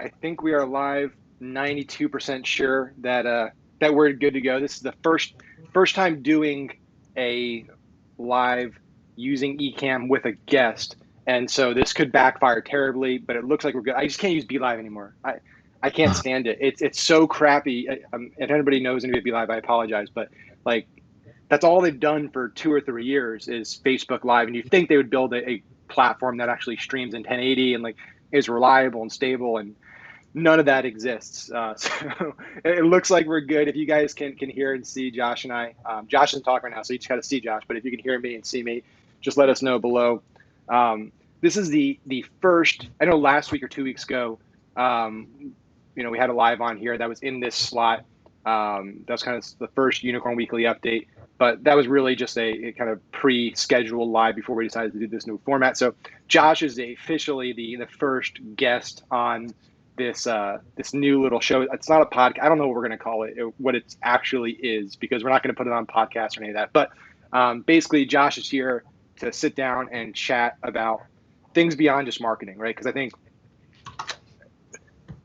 I think we are live. 92% sure that we're good to go. This is the first time doing a live using Ecamm with a guest, and so this could backfire terribly. But it looks like we're good. I just can't use BeLive anymore. I can't stand it. It's so crappy. If anybody knows anybody at BeLive, I apologize, but like that's all they've done for 2 or 3 years is Facebook Live, and you think they would build a platform that actually streams in 1080 and like is reliable and stable, and none of that exists. So it looks like we're good. If you guys can hear and see Josh and I, Josh isn't talking right now, so you just got to see Josh. But if you can hear me and see me, just let us know below. This is the first. I know last week or 2 weeks ago, we had a live on here that was in this slot. That was kind of the first Unicorn Weekly update. But that was really just a kind of pre-scheduled live before we decided to do this new format. So Josh is officially the first guest on this new little show. It's not a podcast. I don't know what we're going to call it, what it actually is, because we're not going to put it on podcast or any of that. But basically, Josh is here to sit down and chat about things beyond just marketing, right? Because I think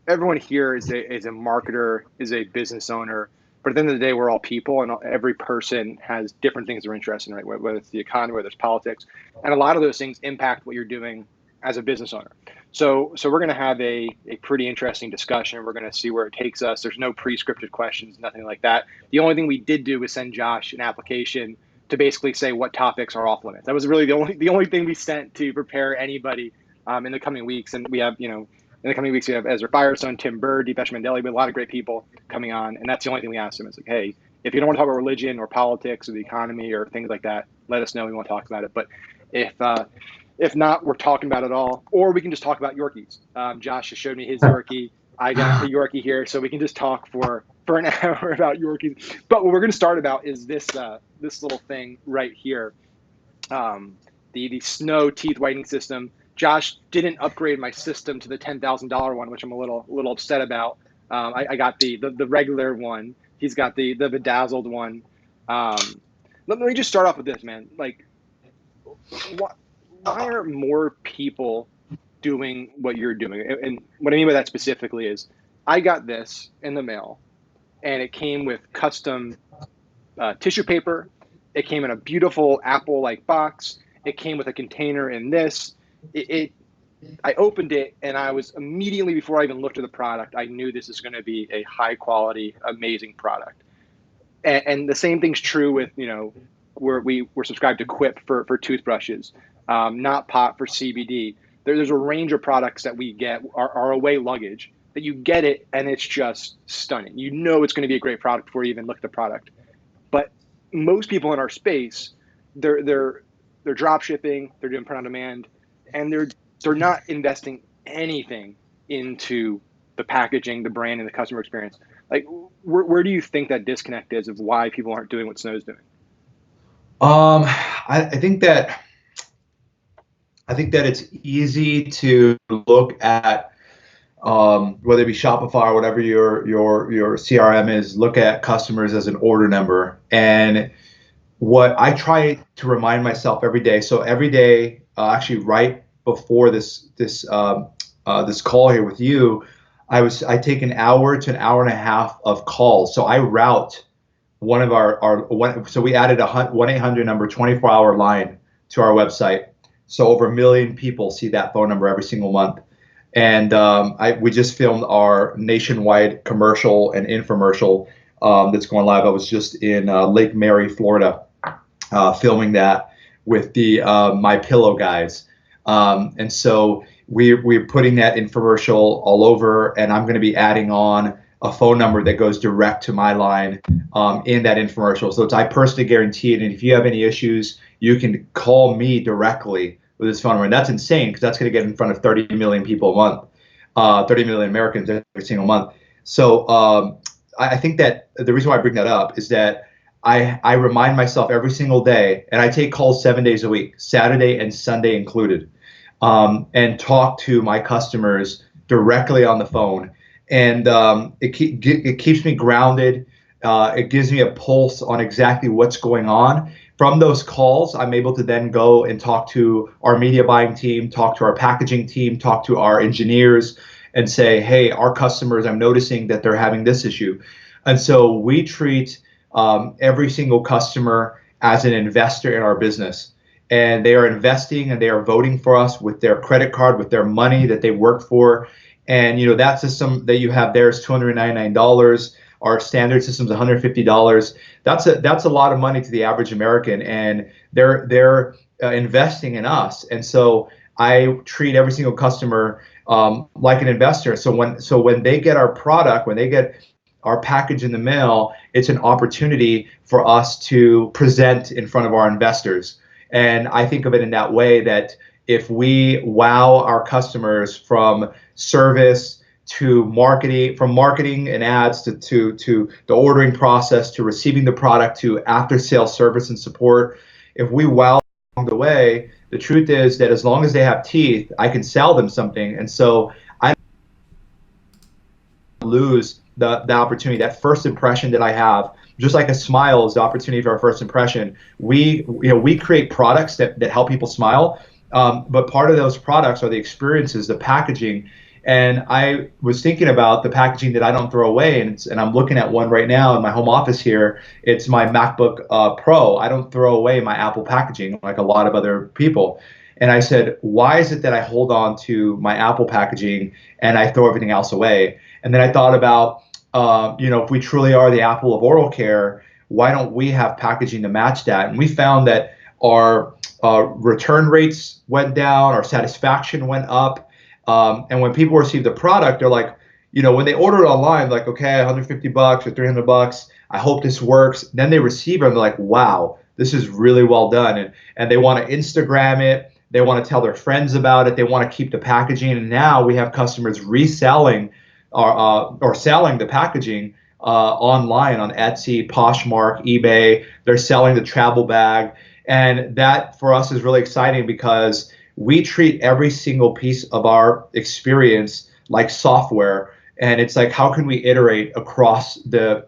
everyone here is a marketer, is a business owner. But at the end of the day, we're all people, and every person has different things they're interested in, right? Whether it's the economy, whether it's politics, and a lot of those things impact what you're doing as a business owner. So we're going to have a pretty interesting discussion. We're going to see where it takes us. There's no pre-scripted questions, nothing like that. The only thing we did do was send Josh an application to basically say what topics are off limits. That was really the only thing we sent to prepare anybody in the coming weeks. And we have, in the coming weeks, we have Ezra Firestone, Tim Bird, Deepesh Mandeli, but a lot of great people coming on. And that's the only thing we asked them. It's like, hey, if you don't want to talk about religion or politics or the economy or things like that, let us know. We want to talk about it. But if not, we're talking about it all. Or we can just talk about Yorkies. Josh just showed me his Yorkie. I got the Yorkie here. So we can just talk for an hour about Yorkies. But what we're going to start about is this little thing right here. The Snow teeth whitening system. Josh didn't upgrade my system to the $10,000 one, which I'm a little upset about. I got the regular one. He's got the bedazzled one. Let me just start off with this, man. Like, why aren't more people doing what you're doing? And what I mean by that specifically is, I got this in the mail, and it came with custom tissue paper. It came in a beautiful Apple-like box. It came with a container in this. I opened it, and I was immediately, before I even looked at the product, I knew this is going to be a high quality, amazing product. And the same thing's true with, we're subscribed to Quip for toothbrushes, Not Pot for CBD. There's a range of products that we get, our away luggage, that you get it, and it's just stunning. You know it's going to be a great product before you even look at the product. But most people in our space, they're drop shipping, they're doing print on demand, and they're not investing anything into the packaging, the brand, and the customer experience. Like, where do you think that disconnect is of why people aren't doing what Snow's doing? I think that it's easy to look at whether it be Shopify or whatever your CRM is, look at customers as an order number. And what I try to remind myself every day, so every day, actually right before this call here with you, I take an hour to an hour and a half of calls. So I route one of so we added a 1-800 number 24-hour line to our website. So over 1 million people see that phone number every single month. And we just filmed our nationwide commercial and infomercial that's going live. I was just in Lake Mary, Florida, filming that with the My Pillow guys. And so we're putting that infomercial all over, and I'm going to be adding on a phone number that goes direct to my line in that infomercial. So I personally guarantee it. And if you have any issues, you can call me directly with this phone number. And that's insane, because that's going to get in front of 30 million people a month, 30 million Americans every single month. So I think that the reason why I bring that up is that I remind myself every single day, and I take calls 7 days a week, Saturday and Sunday included, and talk to my customers directly on the phone. And it keeps me grounded. It gives me a pulse on exactly what's going on. From those calls, I'm able to then go and talk to our media buying team, talk to our packaging team, talk to our engineers, and say, hey, our customers, I'm noticing that they're having this issue. And so we treat every single customer as an investor in our business. And they are investing and they are voting for us with their credit card, with their money that they work for. And that system that you have there is $299. Our standard system is $150. That's a lot of money to the average American, and they're investing in us. And so I treat every single customer like an investor. So when they get our product, when they get our package in the mail, it's an opportunity for us to present in front of our investors. And I think of it in that way, that if we wow our customers from service to marketing, from marketing and ads to the ordering process, to receiving the product, to after sales service and support, if we wow along the way, the truth is that as long as they have teeth, I can sell them something. And so I don't lose the opportunity, that first impression that I have. Just like a smile is the opportunity for our first impression. We create products that help people smile, but part of those products are the experiences, the packaging. And I was thinking about the packaging that I don't throw away, and I'm looking at one right now in my home office here. It's my MacBook Pro. I don't throw away my Apple packaging like a lot of other people. And I said, why is it that I hold on to my Apple packaging and I throw everything else away? And then I thought about, if we truly are the Apple of oral care, why don't we have packaging to match that? And we found that our return rates went down, our satisfaction went up. And when people receive the product, they're like, when they order it online, like, okay, $150 or $300, I hope this works. Then they receive it and they're like, wow, this is really well done. And they want to Instagram it. They want to tell their friends about it. They want to keep the packaging. And now we have customers reselling or selling the packaging online on Etsy, Poshmark, eBay. They're selling the travel bag. And that for us is really exciting because we treat every single piece of our experience like software. And it's like, how can we iterate across the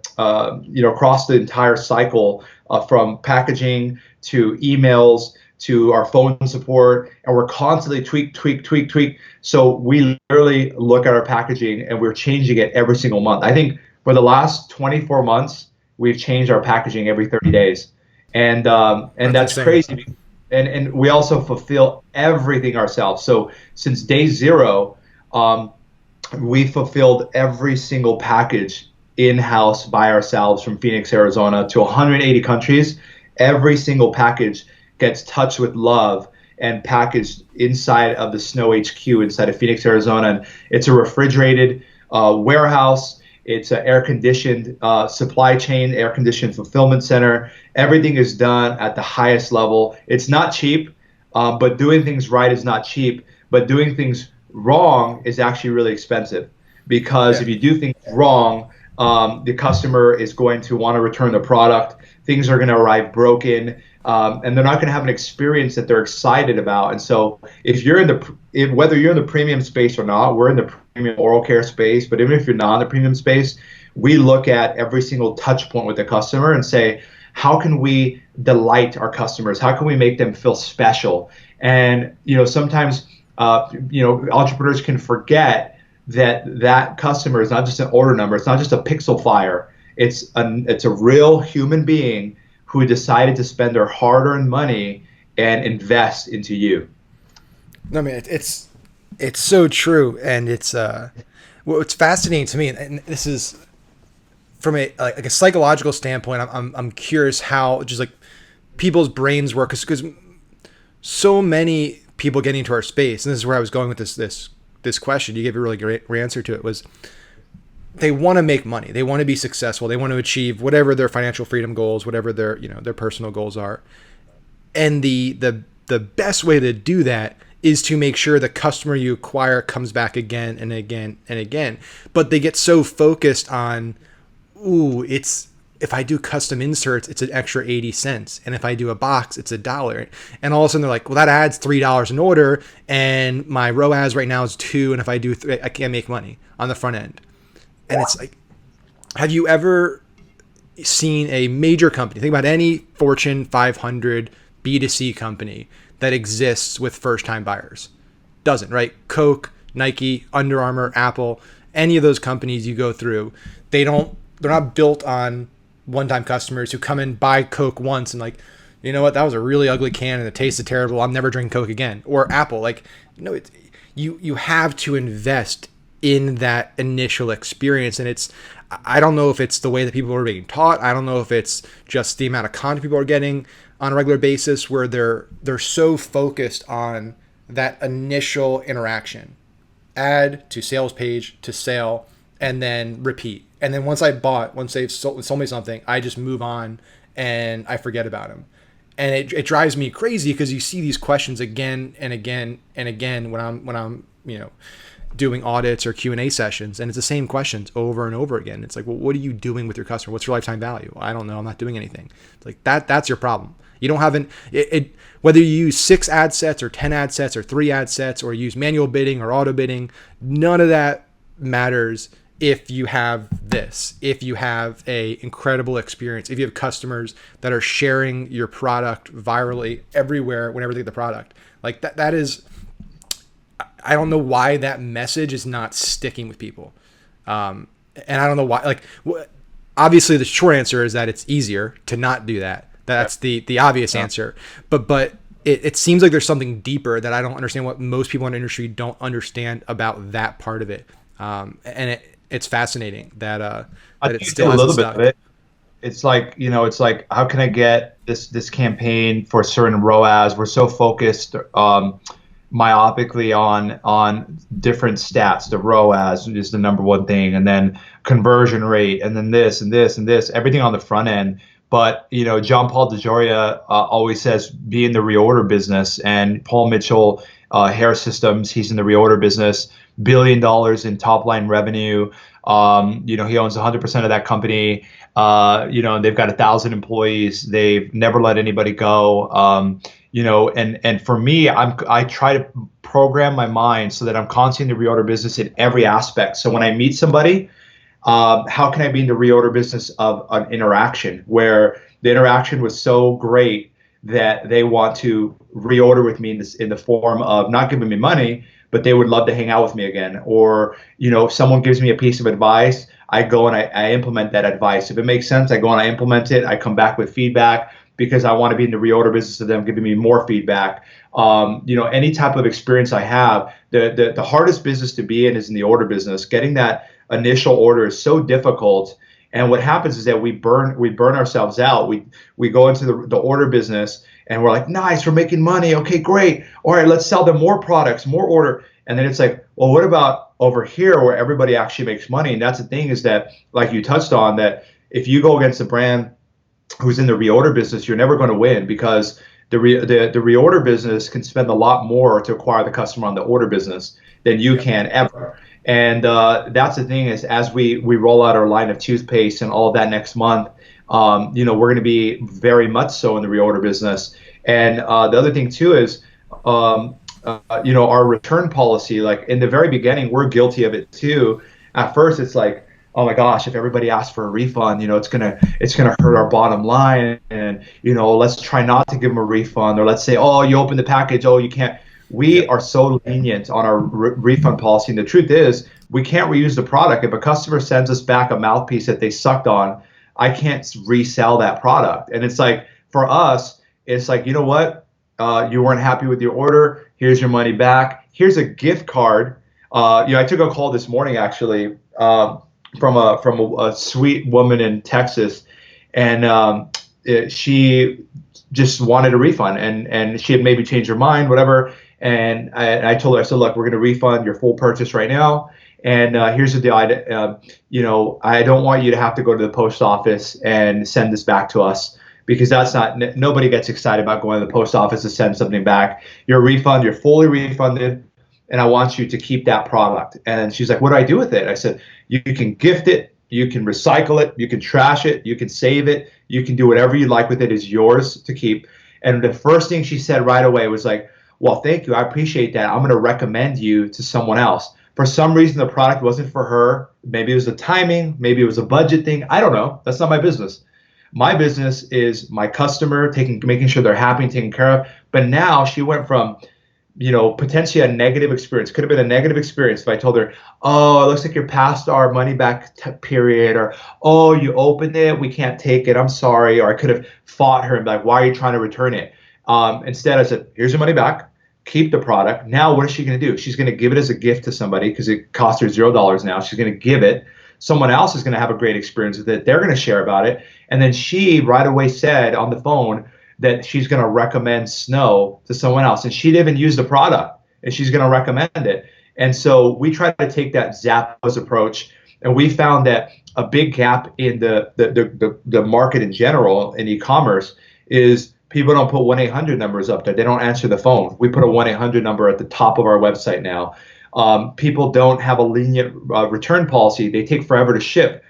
entire cycle from packaging to emails to our phone support, and we're constantly tweak. So we literally look at our packaging and we're changing it every single month. I think for the last 24 months, we've changed our packaging every 30 days. And that's crazy. And we also fulfill everything ourselves. So since day zero, we fulfilled every single package in-house by ourselves from Phoenix, Arizona to 180 countries. Every single package gets touched with love and packaged inside of the Snow HQ inside of Phoenix, Arizona. And it's a refrigerated warehouse. It's an air-conditioned supply chain, air-conditioned fulfillment center. Everything is done at the highest level. It's not cheap, but doing things right is not cheap. But doing things wrong is actually really expensive, because if you do things wrong, the customer is going to want to return the product. Things are going to arrive broken. And they're not going to have an experience that they're excited about. And so if you're whether you're in the premium space or not, we're in the premium oral care space, but even if you're not in the premium space, we look at every single touch point with the customer and say, how can we delight our customers? How can we make them feel special? And, sometimes, entrepreneurs can forget that customer is not just an order number. It's not just a pixel flyer. It's a real human being who decided to spend their hard-earned money and invest into you. No, I mean, it's so true, and it's what's fascinating to me, and this is from a psychological standpoint. I'm curious how just like people's brains work, because so many people getting into our space, and this is where I was going with this question. You gave a really great answer to it. Was they want to make money. They want to be successful. They want to achieve whatever their financial freedom goals, whatever their personal goals are. And the best way to do that is to make sure the customer you acquire comes back again and again and again. But they get so focused on, if I do custom inserts, it's an extra 80 cents. And if I do a box, it's $1. And all of a sudden they're like, well, that adds $3 an order. And my ROAS right now is 2. And if I do 3, I can't make money on the front end. And it's like, have you ever seen a major company, think about any Fortune 500 B2C company that exists with first-time buyers? Doesn't, right? Coke, Nike, Under Armour, Apple, any of those companies you go through, they're not built on one-time customers who come in, buy Coke once and like, you know what, that was a really ugly can and it tasted terrible, I'm never drinking Coke again. Or Apple, like, you have to invest in that initial experience. And I don't know if it's the way that people are being taught. I don't know if it's just the amount of content people are getting on a regular basis where they're so focused on that initial interaction, add to sales page to sale, and then repeat. And then once they've sold me something, I just move on and I forget about them. And it drives me crazy because you see these questions again and again and again when I'm doing audits or Q&A sessions, and it's the same questions over and over again. It's like, well, what are you doing with your customer? What's your lifetime value? I don't know. I'm not doing anything. It's like that's your problem. You don't have whether you use 6 ad sets or 10 ad sets or 3 ad sets or use manual bidding or auto bidding, none of that matters if you have this, if you have a incredible experience, if you have customers that are sharing your product virally everywhere whenever they get the product. Like that is, I don't know why that message is not sticking with people. And I don't know why, like, obviously the short answer is that it's easier to not do that. That's the obvious answer. But it seems like there's something deeper that I don't understand, what most people in the industry don't understand about that part of it. And it's fascinating that it still a little bit stuck. of it. It's like, how can I get this campaign for certain ROAS? We're so focused myopically on different stats. The ROAS is the number one thing, and then conversion rate, and then this and this and this, everything on the front end. But John Paul DeJoria always says, be in the reorder business, and Paul Mitchell, Hair Systems, he's in the reorder business, $1 billion in top line revenue. He owns 100% of that company. They've got 1,000 employees. They've never let anybody go. And for me, I try to program my mind so that I'm constantly in the reorder business in every aspect. So when I meet somebody, how can I be in the reorder business of an interaction where the interaction was so great that they want to reorder with me in the form of not giving me money, but they would love to hang out with me again. Or, if someone gives me a piece of advice, I go and I implement that advice. If it makes sense, I go and I implement it. I come back with feedback because I want to be in the reorder business of them giving me more feedback. Any type of experience I have, the hardest business to be in is in the order business. Getting that initial order is so difficult. And what happens is that we burn ourselves out. We go into the order business and we're like, nice, we're making money. Okay, great. All right, let's sell them more products, more order. And then it's like, well, what about over here where everybody actually makes money? And that's the thing, is that, like you touched on, that if you go against a brand who's in the reorder business, you're never going to win, because the reorder business can spend a lot more to acquire the customer on the order business than you can ever. And that's the thing, is as we roll out our line of toothpaste and all of that next month, we're going to be very much so in the reorder business. And the other thing too is, our return policy. Like in the very beginning, we're guilty of it too. At first, it's like, oh my gosh, if everybody asks for a refund, it's gonna hurt our bottom line, and let's try not to give them a refund, or let's say, oh, you opened the package, oh, you can't. We are so lenient on our refund policy, and the truth is, we can't reuse the product. If a customer sends us back a mouthpiece that they sucked on, I can't resell that product. And it's like, for us, it's like, you know what? You weren't happy with your order. Here's your money back. Here's a gift card. I took a call this morning, actually, from a sweet woman in Texas, and she just wanted a refund, and she had maybe changed her mind, whatever. And I told her, I said, look, we're going to refund your full purchase right now. And here's the deal. I don't want you to have to go to the post office and send this back to us, because that's nobody gets excited about going to the post office to send something back. Your refund, you're fully refunded, and I want you to keep that product. And she's like, what do I do with it? I said, you can gift it, you can recycle it, you can trash it, you can save it, you can do whatever you like with it. Is yours to keep. And the first thing she said right away was like, well, thank you, I appreciate that. I'm going to recommend you to someone else. For some reason, the product wasn't for her. Maybe it was the timing, maybe it was a budget thing. I don't know. That's not my business. My business is my customer, making sure they're happy and taken care of. But now she went from potentially a negative experience. Could have been a negative experience if I told her, oh, it looks like you're past our money back period, or, oh, you opened it, we can't take it, I'm sorry. Or I could have fought her and be like, why are you trying to return it? Instead, I said, here's your money back, keep the product. Now, what is she going to do? She's going to give it as a gift to somebody because it costs her $0 now. She's going to give it. Someone else is going to have a great experience with it. They're going to share about it. And then she right away said on the phone that she's going to recommend Snow to someone else. And she didn't even use the product, and she's going to recommend it. And so we try to take that Zappos approach. And we found that a big gap in the market in general in e-commerce is people don't put 1-800 numbers up there. They don't answer the phone. We put a 1-800 number at the top of our website now. People don't have a lenient return policy. They take forever to ship.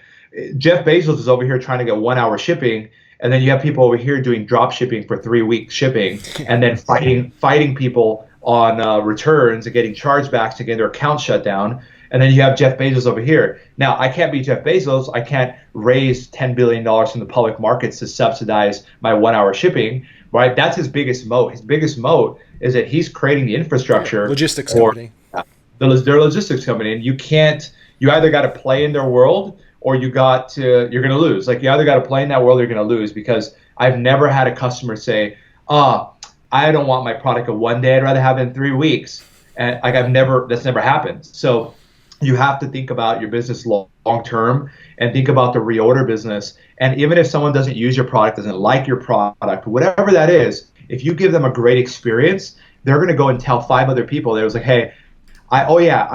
Jeff Bezos is over here trying to get 1 hour shipping, and then you have people over here doing drop shipping for 3 week shipping, and then fighting people on returns and getting chargebacks to get their account shut down. And then you have Jeff Bezos over here. Now, I can't be Jeff Bezos. I can't raise $10 billion from the public markets to subsidize my 1 hour shipping, right? That's his biggest moat. His biggest moat is that he's creating the infrastructure. Logistics company. Their logistics company. And you either got to play in their world, or you're going to lose. Like, you either got to play in that world or you're going to lose, because I've never had a customer say, I don't want my product in 1 day. I'd rather have it in 3 weeks. And that's never happened. So you have to think about your business long term and think about the reorder business. And even if someone doesn't use your product, doesn't like your product, whatever that is, if you give them a great experience, they're going to go and tell 5 other people. They was like, hey, I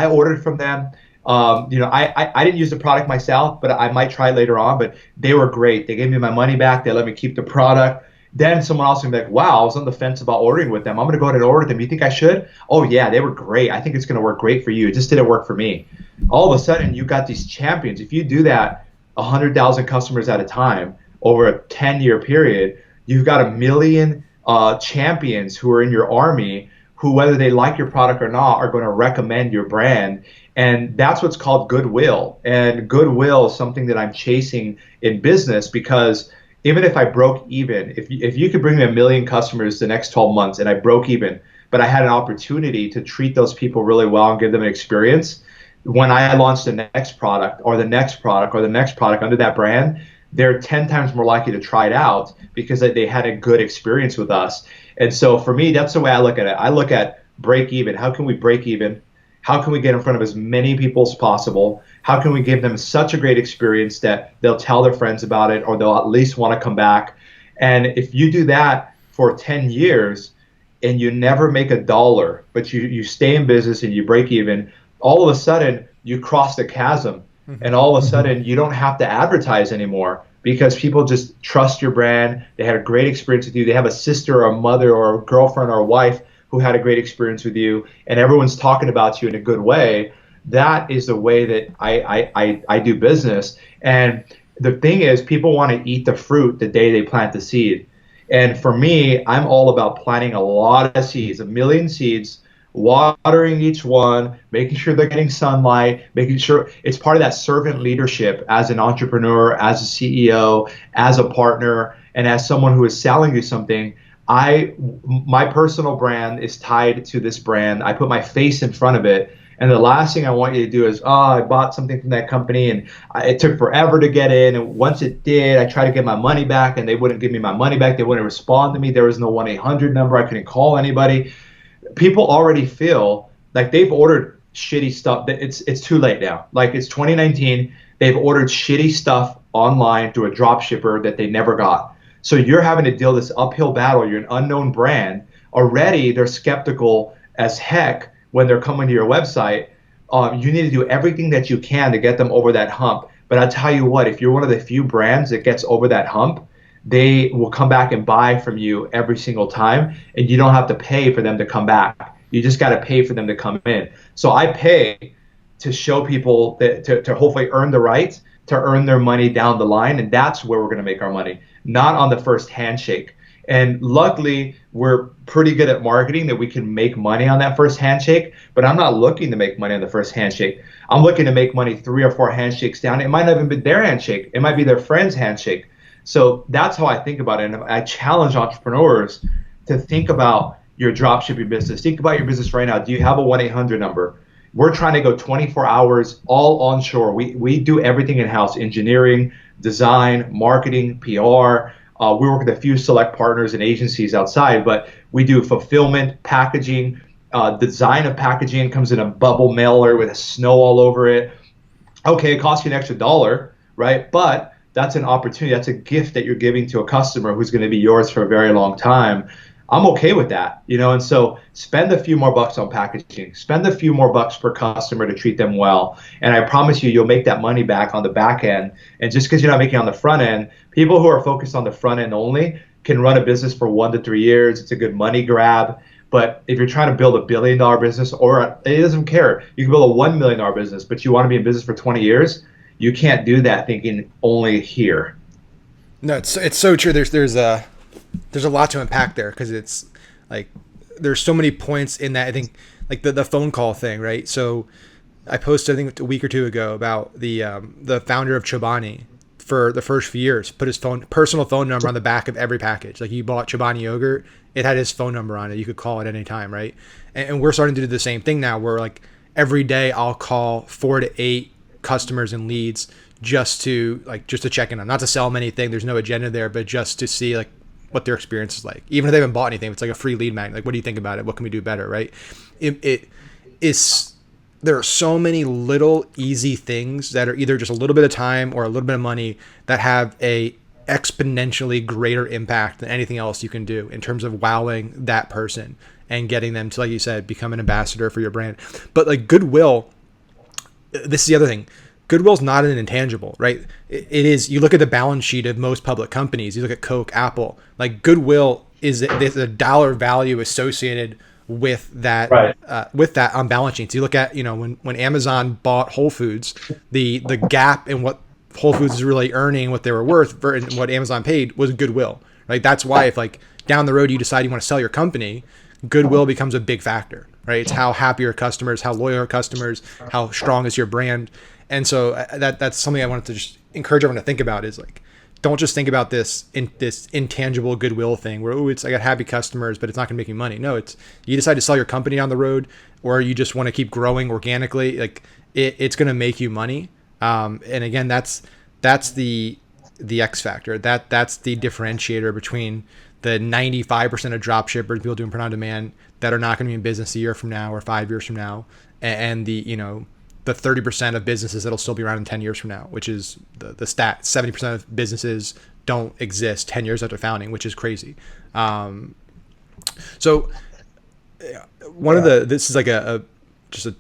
ordered from them. I didn't use the product myself, but I might try later on. But they were great. They gave me my money back. They let me keep the product. Then someone else will be like, wow, I was on the fence about ordering with them. I'm going to go ahead and order them. You think I should? Oh, yeah, they were great. I think it's going to work great for you. It just didn't work for me. All of a sudden, you got these champions. If you do that 100,000 customers at a time over a 10-year period, you've got 1 million champions who are in your army who, whether they like your product or not, are going to recommend your brand. And that's what's called goodwill. And goodwill is something that I'm chasing in business, because even if I broke even, if you could bring me 1 million customers the next 12 months and I broke even, but I had an opportunity to treat those people really well and give them an experience, when I launch the next product or the next product or the next product under that brand, they're 10 times more likely to try it out because they had a good experience with us. And so for me, that's the way I look at it. I look at break even. How can we break even? How can we get in front of as many people as possible? How can we give them such a great experience that they'll tell their friends about it, or they'll at least want to come back? And if you do that for 10 years and you never make $1, but you stay in business and you break even, all of a sudden you cross the chasm, and all of a sudden you don't have to advertise anymore, because people just trust your brand. They had a great experience with you. They have a sister or a mother or a girlfriend or a wife who had a great experience with you, and everyone's talking about you in a good way. That is the way that I do business. And the thing is, people want to eat the fruit the day they plant the seed. And for me, I'm all about planting a lot of seeds, 1 million seeds, watering each one, making sure they're getting sunlight, making sure it's part of that servant leadership as an entrepreneur, as a CEO, as a partner, and as someone who is selling you something. My personal brand is tied to this brand. I put my face in front of it. And the last thing I want you to do is, I bought something from that company and it took forever to get in. And once it did, I tried to get my money back and they wouldn't give me my money back. They wouldn't respond to me. There was no 1-800 number. I couldn't call anybody. People already feel like they've ordered shitty stuff. It's too late now. Like, it's 2019. They've ordered shitty stuff online through a drop shipper that they never got. So you're having to deal this uphill battle. You're an unknown brand. Already they're skeptical as heck when they're coming to your website. You need to do everything that you can to get them over that hump. But I'll tell you what, if you're one of the few brands that gets over that hump, they will come back and buy from you every single time, and you don't have to pay for them to come back. You just got to pay for them to come in. So I pay to show people that to hopefully earn the right to earn their money down the line, and that's where we're going to make our money, not on the first handshake. And luckily, we're pretty good at marketing that we can make money on that first handshake, but I'm not looking to make money on the first handshake. I'm looking to make money 3 or 4 handshakes down. It might not even be their handshake. It might be their friend's handshake. So that's how I think about it. And I challenge entrepreneurs to think about your drop shipping business. Think about your business right now. Do you have a 1-800 number? We're trying to go 24 hours all onshore. We do everything in-house: engineering, design, marketing, PR. We work with a few select partners and agencies outside, but we do fulfillment, packaging, design of packaging comes in a bubble mailer with snow all over it. Okay, it costs you an extra $1, right? But that's an opportunity. That's a gift that you're giving to a customer who's going to be yours for a very long time. I'm okay with that, and so spend a few more bucks on packaging, spend a few more bucks per customer to treat them well. And I promise you, you'll make that money back on the back end. And just because you're not making it on the front end, people who are focused on the front end only can run a business for 1 to 3 years. It's a good money grab. But if you're trying to build $1 billion business, or it doesn't care, you can build a $1 million business, but you want to be in business for 20 years, you can't do that thinking only here. No, it's so true. There's a lot to unpack there, because it's like there's so many points in that. I think like the phone call thing, right? So I posted, I think a week or two ago, about the founder of Chobani. For the first few years, put his personal phone number on the back of every package. Like, you bought Chobani yogurt, it had his phone number on it. You could call at any time, right? And we're starting to do the same thing now, where like every day I'll call 4 to 8 customers and leads just to check in on, not to sell them anything. There's no agenda there, but just to see like what their experience is like. Even if they haven't bought anything, it's like a free lead magnet. Like, what do you think about it? What can we do better, right? It is. There are so many little easy things that are either just a little bit of time or a little bit of money that have a exponentially greater impact than anything else you can do in terms of wowing that person and getting them to, like you said, become an ambassador for your brand. But like goodwill, this is the other thing. Goodwill's not an intangible, right? It is. You look at the balance sheet of most public companies. You look at Coke, Apple. Like, goodwill is a dollar value associated with that, right. With that on balance sheets. You look at, when Amazon bought Whole Foods, the gap in what Whole Foods is really earning, what they were worth, and what Amazon paid was goodwill, right? That's why if like down the road you decide you want to sell your company, goodwill becomes a big factor, right? It's how happy are customers, how loyal are customers, how strong is your brand. And so that's something I wanted to just encourage everyone to think about, is like, don't just think about this intangible goodwill thing where, I got happy customers, but it's not going to make you money. No, it's, you decide to sell your company down the road, or you just want to keep growing organically. Like, it's going to make you money. And again, that's the X factor. That's the differentiator between the 95% of drop shippers, people doing print on demand, that are not going to be in business a year from now or 5 years from now, and the 30% of businesses that'll still be around in 10 years from now, which is the stat. 70% of businesses don't exist 10 years after founding, which is crazy. So this is like just a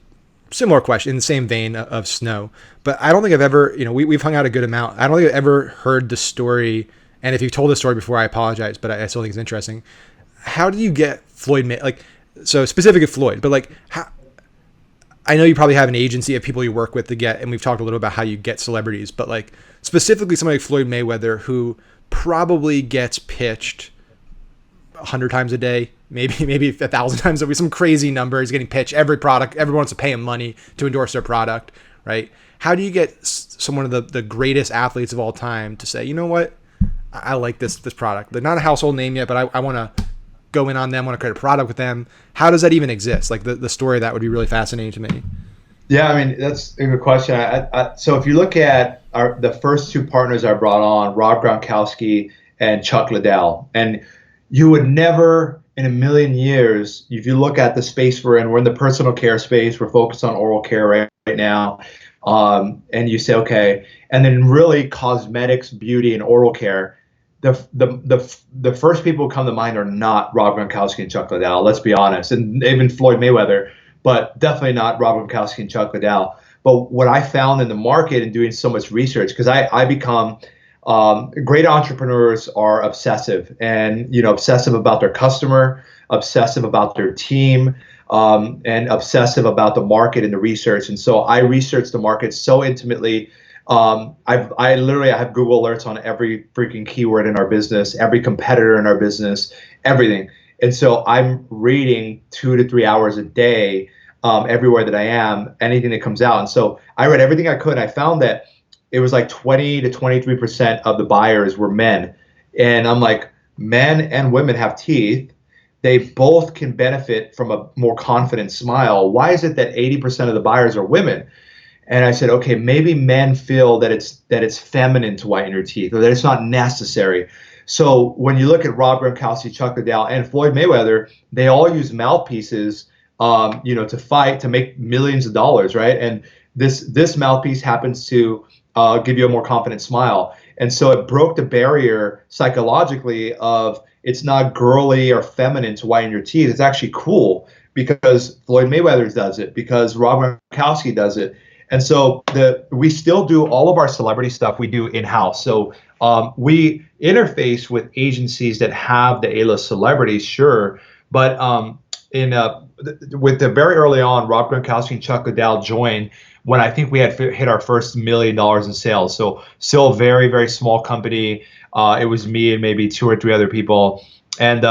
similar question in the same vein of snow, but I don't think I've ever, we've hung out a good amount. I don't think I've ever heard the story. And if you've told the story before, I apologize, but I still think it's interesting. How do you get Floyd, so specific to Floyd, but like, how, I know you probably have an agency of people you work with to get, and we've talked a little about how you get celebrities, but like specifically somebody like Floyd Mayweather, who probably gets pitched 100 times a day, maybe 1,000 times a week, some crazy number. He's getting pitched every product. Everyone wants to pay him money to endorse their product, right? How do you get someone of the greatest athletes of all time to say, you know what, I like this product. They're not a household name yet, but I want to go in on them, want to create a product with them. How does that even exist? Like the story of that would be really fascinating to me. Yeah, I mean, that's a good question. So if you look at the first 2 partners I brought on, Rob Gronkowski and Chuck Liddell, and you would never in a million years, if you look at the space we're in the personal care space, we're focused on oral care right now, and you say, okay, and then really cosmetics, beauty, and oral care, the first people who come to mind are not Rob Gronkowski and Chuck Liddell. Let's be honest, and even Floyd Mayweather, but definitely not Rob Gronkowski and Chuck Liddell. But what I found in the market and doing so much research, because I become great entrepreneurs are obsessive, and obsessive about their customer, obsessive about their team, and obsessive about the market and the research. And so I research the market so intimately. I literally have Google alerts on every freaking keyword in our business, every competitor in our business, everything. And so I'm reading 2 to 3 hours a day, everywhere that I am, anything that comes out. And so I read everything I could. And I found that it was like 20 to 23% of the buyers were men. And I'm like, men and women have teeth. they both can benefit from a more confident smile. Why is it that 80% of the buyers are women? And I said, okay, maybe men feel that it's feminine to whiten your teeth, or that it's not necessary. So when you look at Rob Gronkowski, Chuck Liddell, and Floyd Mayweather, they all use mouthpieces, to fight, to make millions of dollars, right? And this mouthpiece happens to give you a more confident smile. And so it broke the barrier psychologically of it's not girly or feminine to whiten your teeth. It's actually cool because Floyd Mayweather does it, because Rob Gronkowski does it. And so we still do all of our celebrity stuff we do in-house. So we interface with agencies that have the A-list celebrities, sure. But with the very early on, Rob Gronkowski and Chuck Liddell joined when I think we had hit our first $1 million in sales. So still a very, very small company. It was me and maybe 2 or 3 other people. And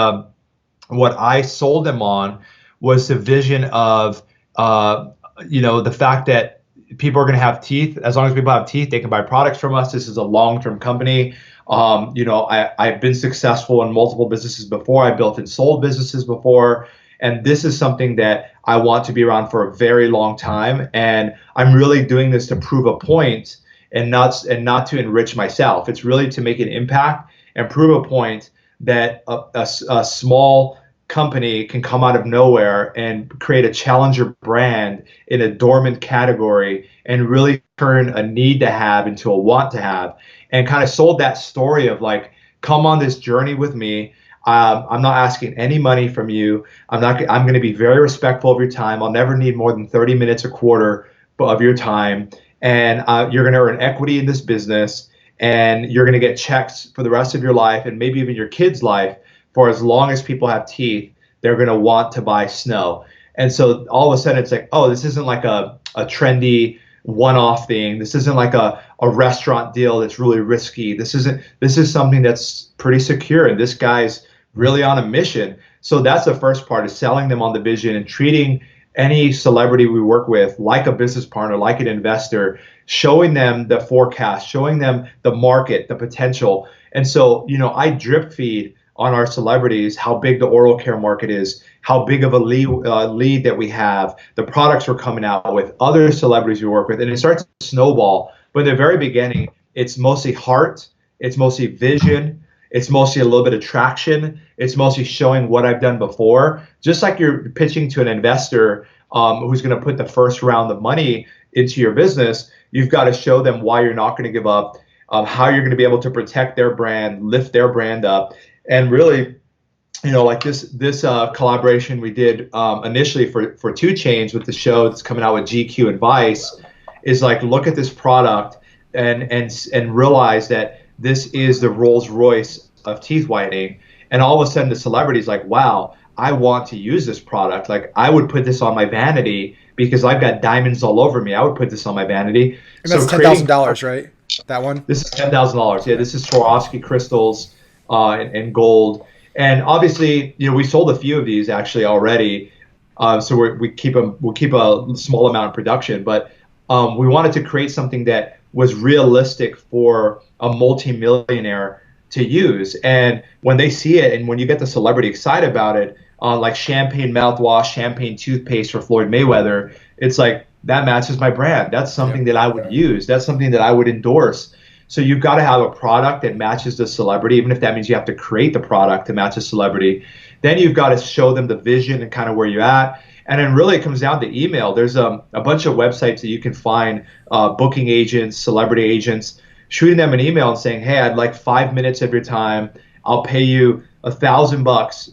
what I sold them on was the vision of, the fact that people are going to have teeth. As long as people have teeth, they can buy products from us. This is a long-term company. I've been successful in multiple businesses before. I built and sold businesses before. And this is something that I want to be around for a very long time. And I'm really doing this to prove a point and not to enrich myself. It's really to make an impact and prove a point that a small company can come out of nowhere and create a challenger brand in a dormant category and really turn a need to have into a want to have, and kind of sold that story of like, come on this journey with me. I'm not asking any money from you. I'm going to be very respectful of your time. I'll never need more than 30 minutes a quarter of your time. And you're going to earn equity in this business, and you're going to get checks for the rest of your life and maybe even your kids' life. For as long as people have teeth, they're going to want to buy Snow. And so all of a sudden it's like, oh, this isn't like a trendy one-off thing. This isn't like a restaurant deal that's really risky. This is something that's pretty secure. And this guy's really on a mission. So that's the first part, is selling them on the vision and treating any celebrity we work with like a business partner, like an investor, showing them the forecast, showing them the market, the potential. And so, I drip feed on our celebrities how big the oral care market is, how big of a lead that we have, the products we're coming out with, other celebrities we work with, and it starts to snowball. But in the very beginning, it's mostly heart, it's mostly vision, it's mostly a little bit of traction, it's mostly showing what I've done before. Just like you're pitching to an investor who's going to put the first round of money into your business, you've got to show them why you're not going to give up, how you're going to be able to protect their brand, lift their brand up. And really, like this collaboration we did initially for 2 Chainz with the show that's coming out with GQ and Vice, is like, look at this product and realize that this is the Rolls Royce of teeth whitening. And all of a sudden the celebrity's like, wow, I want to use this product. Like, I would put this on my vanity because I've got diamonds all over me. I would put this on my vanity. And that's $10,000, right? That one? This is $10,000. Yeah, this is Swarovski crystals and gold. And obviously, we sold a few of these actually already. So we'll keep a small amount of production, but we wanted to create something that was realistic for a multi-millionaire to use. And when they see it, and when you get the celebrity excited about it, like champagne mouthwash, champagne toothpaste for Floyd Mayweather, it's like, that matches my brand. That's something that I would use. That's something that I would endorse. So you've got to have a product that matches the celebrity, even if that means you have to create the product to match the celebrity. Then you've got to show them the vision and kind of where you're at. And then really it comes down to email. There's a bunch of websites that you can find, booking agents, celebrity agents, shooting them an email and saying, hey, I'd like 5 minutes of your time. I'll pay you $1,000,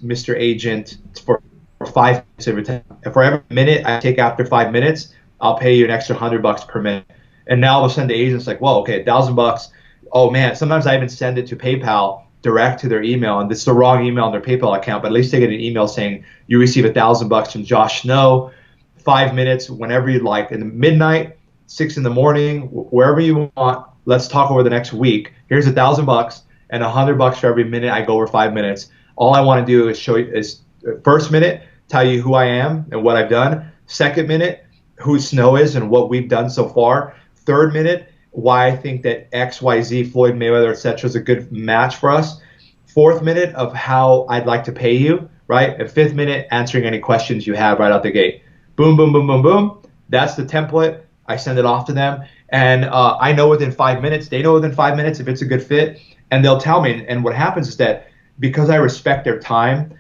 Mr. Agent, for 5 minutes of your time. And for every minute I take after 5 minutes, I'll pay you an extra $100 per minute. And now all of a sudden the agent's like, well, okay, $1,000. Oh man, sometimes I even send it to PayPal direct to their email, and it's the wrong email on their PayPal account, but at least they get an email saying you receive $1,000 from Josh Snow, 5 minutes, whenever you'd like, in the midnight, 6 in the morning, wherever you want. Let's talk over the next week. Here's $1,000 and $100 for every minute I go over 5 minutes. All I want to do is show you, is first minute, tell you who I am and what I've done. Second minute, who Snow is and what we've done so far. Third minute, why I think that XYZ, Floyd Mayweather, etc. is a good match for us. Fourth minute of how I'd like to pay you, right? At 5th minute, answering any questions you have right out the gate. Boom, boom, boom, boom, boom. That's the template. I send it off to them. And I know within 5 minutes, they know within 5 minutes if it's a good fit. And they'll tell me. And what happens is that because I respect their time,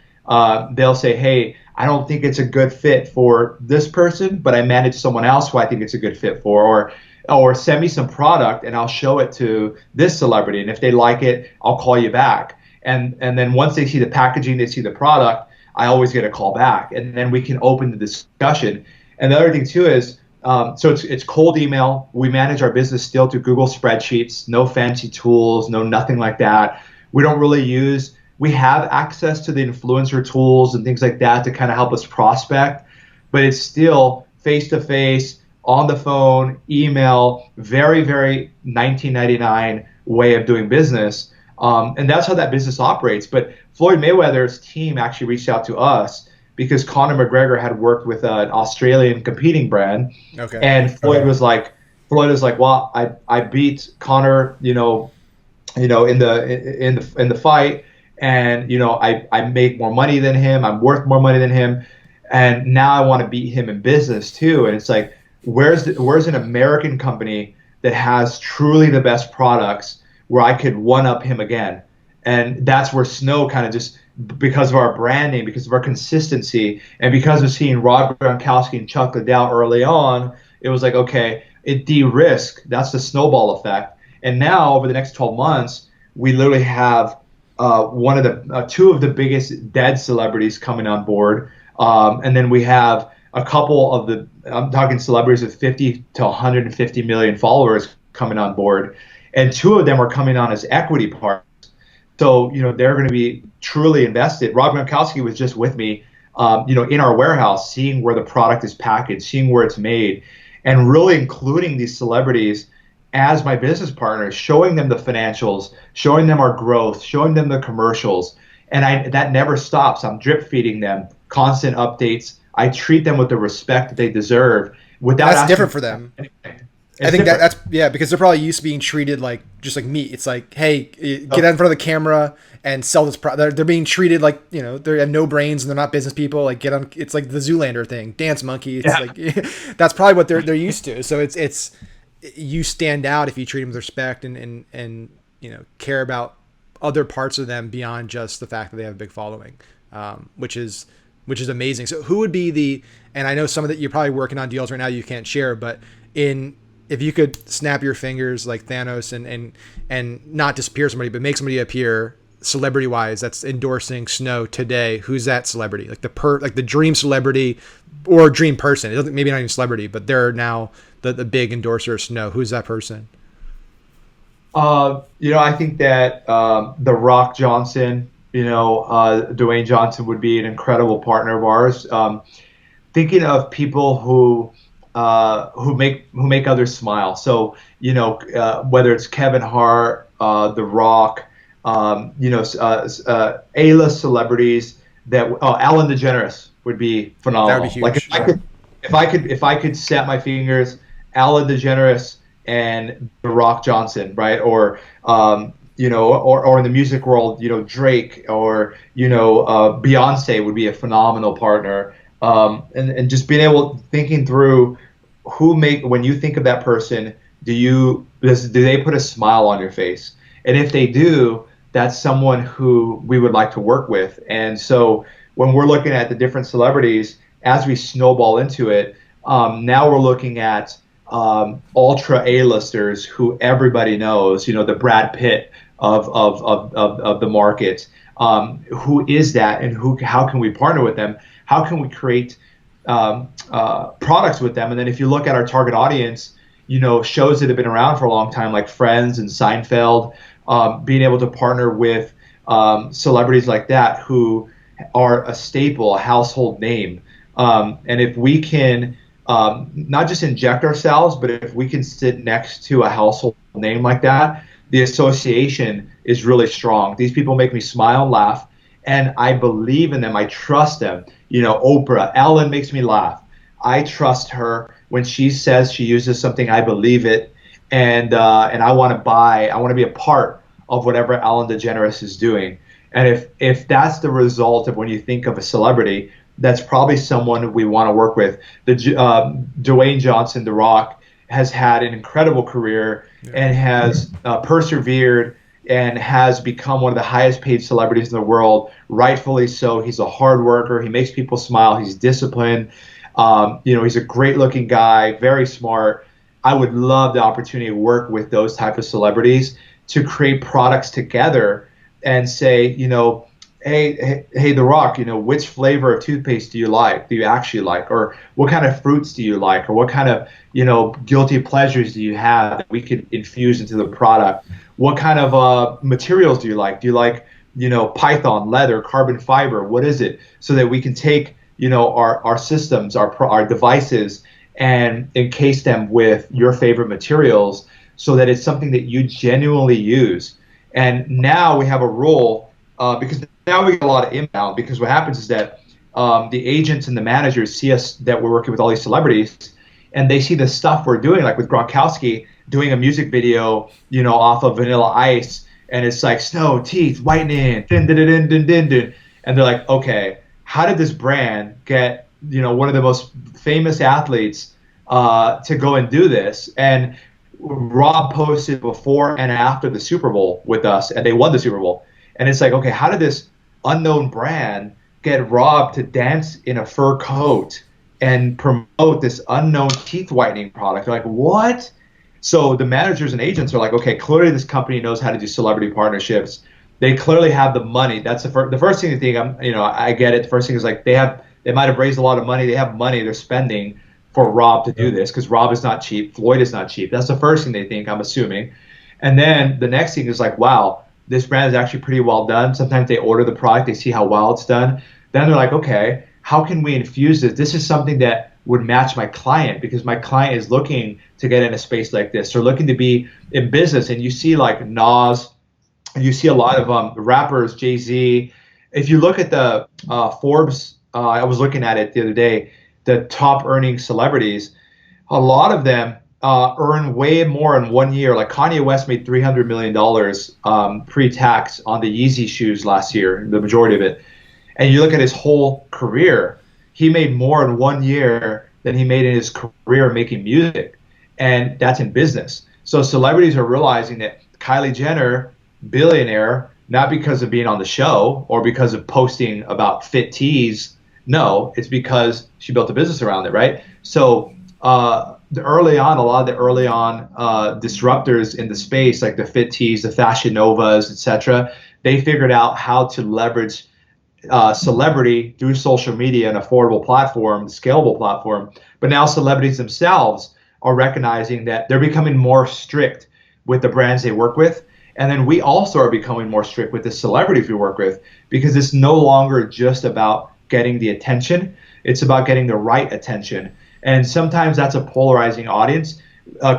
they'll say, hey, I don't think it's a good fit for this person, but I manage someone else who I think it's a good fit for. Or send me some product and I'll show it to this celebrity. And if they like it, I'll call you back. And then once they see the packaging, they see the product, I always get a call back. And then we can open the discussion. And the other thing too is, so it's cold email. We manage our business still through Google spreadsheets, no fancy tools, nothing like that. We don't really we have access to the influencer tools and things like that to kind of help us prospect, but it's still face-to-face, on the phone, email, very, very 1999 way of doing business. And that's how that business operates. But Floyd Mayweather's team actually reached out to us because Conor McGregor had worked with an Australian competing brand. Okay. And Floyd was like, well, I beat Conor, in the fight, and I make more money than him. I'm worth more money than him, and now I want to beat him in business too. And it's like, where's an American company that has truly the best products where I could one up him again? And that's where Snow kind of just, because of our branding, because of our consistency, and because of seeing Rob Gronkowski and Chuck Liddell early on, it was like, okay, it de-risked. That's the snowball effect. And now over the next 12 months, we literally have two of the biggest dead celebrities coming on board. And then we have a couple of I'm talking celebrities with 50 to 150 million followers coming on board. And 2 of them are coming on as equity partners. So, they're going to be truly invested. Rob Gronkowski was just with me, in our warehouse, seeing where the product is packaged, seeing where it's made, and really including these celebrities as my business partners, showing them the financials, showing them our growth, showing them the commercials. And that never stops. I'm drip feeding them, constant updates. I treat them with the respect that they deserve. That's different for them. I think that's because they're probably used to being treated like just like meat. It's like, hey, get out in front of the camera and sell this product. They're being treated like, they have no brains and they're not business people. Like get on. It's like the Zoolander thing, dance monkey. It's like that's probably what they're used to. So it's you stand out if you treat them with respect and care about other parts of them beyond just the fact that they have a big following, which is amazing. So who would be and I know some of that you're probably working on deals right now you can't share, but if you could snap your fingers like Thanos and not disappear somebody, but make somebody appear celebrity wise that's endorsing Snow today, who's that celebrity? Like the dream celebrity or dream person. It doesn't, maybe not even celebrity, but they're now the big endorser of Snow. Who's that person? I think that The Rock Johnson, Dwayne Johnson would be an incredible partner of ours. Thinking of people who make others smile. So whether it's Kevin Hart, The Rock, A-list celebrities Ellen DeGeneres would be phenomenal. That would be huge. Like if I could snap my fingers, Ellen DeGeneres and The Rock Johnson, right? Or or in the music world, Drake or Beyonce would be a phenomenal partner. And just being thinking through when you think of that person, do they put a smile on your face? And if they do, that's someone who we would like to work with. And so when we're looking at the different celebrities, as we snowball into it, now we're looking at ultra A-listers who everybody knows, the Brad Pitt of the market. Who is that, and how can we partner with them? How can we create products with them? And then if you look at our target audience, shows that have been around for a long time, like Friends and Seinfeld, being able to partner with celebrities like that who are a staple, a household name. And if we can not just inject ourselves, but if we can sit next to a household name like that, the association is really strong. These people make me smile and laugh, and I believe in them. I trust them. Oprah, Ellen makes me laugh. I trust her. When she says she uses something, I believe it, and I want to buy. I want to be a part of whatever Ellen DeGeneres is doing. And if that's the result of when you think of a celebrity, that's probably someone we want to work with. Dwayne Johnson, The Rock, has had an incredible career and has persevered and has become one of the highest paid celebrities in the world, rightfully so. He's a hard worker. He makes people smile. He's disciplined. He's a great looking guy, very smart. I would love the opportunity to work with those type of celebrities to create products together and say, hey, The Rock, which flavor of toothpaste do you actually like? Or what kind of fruits do you like? Or what kind of, guilty pleasures do you have that we could infuse into the product? What kind of materials do you like? Do you like, python, leather, carbon fiber? What is it? So that we can take, our systems, our devices, and encase them with your favorite materials so that it's something that you genuinely use. And now we have a role, because now we get a lot of inbound, because what happens is that the agents and the managers see us, that we're working with all these celebrities, and they see the stuff we're doing, like with Gronkowski doing a music video, off of Vanilla Ice, and it's like snow, teeth, whitening, din, din, din, din, din, din. And they're like, okay, how did this brand get, one of the most famous athletes to go and do this? And Rob posted before and after the Super Bowl with us, and they won the Super Bowl. And it's like, okay, how did this unknown brand get Rob to dance in a fur coat and promote this unknown teeth whitening product? They're like, what? So the managers and agents are like, okay, clearly this company knows how to do celebrity partnerships. They clearly have the money. That's the first thing to think. I get it. The first thing is like they might have raised a lot of money. They have money they're spending for Rob to do this, because Rob is not cheap. Floyd is not cheap. That's the first thing they think, I'm assuming. And then the next thing is like, wow, this brand is actually pretty well done. Sometimes they order the product, they see how well it's done. Then they're like, okay, how can we infuse this? This is something that would match my client, because my client is looking to get in a space like this. They're looking to be in business. And you see like Nas, and you see a lot of rappers, Jay-Z. If you look at the Forbes, I was looking at it the other day, the top earning celebrities, a lot of them earn way more in 1 year. Like Kanye West made $300 million pre-tax on the Yeezy shoes last year, the majority of it. And you look at his whole career, he made more in 1 year than he made in his career making music. And that's in business. So celebrities are realizing that Kylie Jenner, billionaire, not because of being on the show or because of posting about fit tees. No, it's because she built a business around it, right? So a lot of the early on disruptors in the space, like the Fit Tees, the Fashion Novas, etc., they figured out how to leverage celebrity through social media, an affordable platform, scalable platform. But now celebrities themselves are recognizing that they're becoming more strict with the brands they work with. And then we also are becoming more strict with the celebrities we work with, because it's no longer just about getting the attention. It's about getting the right attention. And sometimes that's a polarizing audience.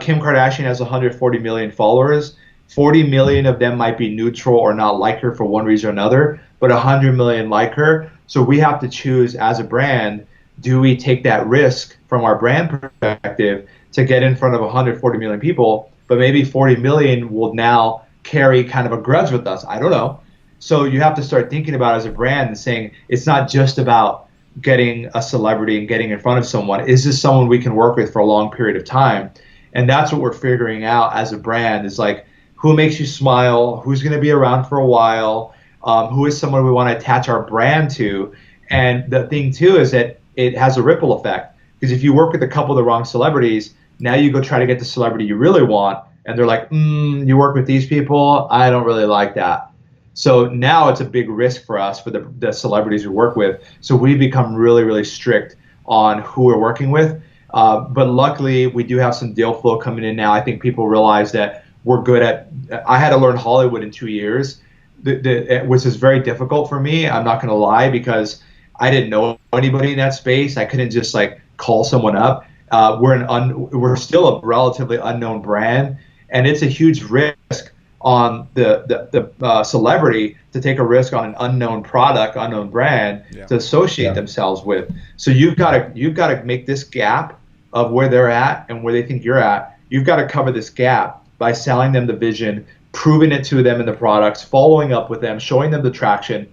Kim Kardashian has 140 million followers. 40 million of them might be neutral or not like her for one reason or another, but 100 million like her. So we have to choose as a brand, do we take that risk from our brand perspective to get in front of 140 million people, but maybe 40 million will now carry kind of a grudge with us. I don't know. So you have to start thinking about it as a brand and saying, it's not just about getting a celebrity and getting in front of someone. Is this someone we can work with for a long period of time? And that's what we're figuring out as a brand, is like, who makes you smile? Who's going to be around for a while? Who is someone we want to attach our brand to? And the thing too is that it has a ripple effect, because if you work with a couple of the wrong celebrities, now you go try to get the celebrity you really want, and they're like, you work with these people? I don't really like that. So now it's a big risk for us, for the celebrities we work with. So we become really, really strict on who we're working with. But luckily, we do have some deal flow coming in now. I think people realize that we're good at – I had to learn Hollywood in 2 years, which is very difficult for me. I'm not going to lie, because I didn't know anybody in that space. I couldn't just like call someone up. We're still a relatively unknown brand, and it's a huge risk on the celebrity to take a risk on an unknown product, unknown brand to associate themselves with. So you've got to make this gap of where they're at and where they think you're at. You've got to cover this gap by selling them the vision, proving it to them in the products, following up with them, showing them the traction,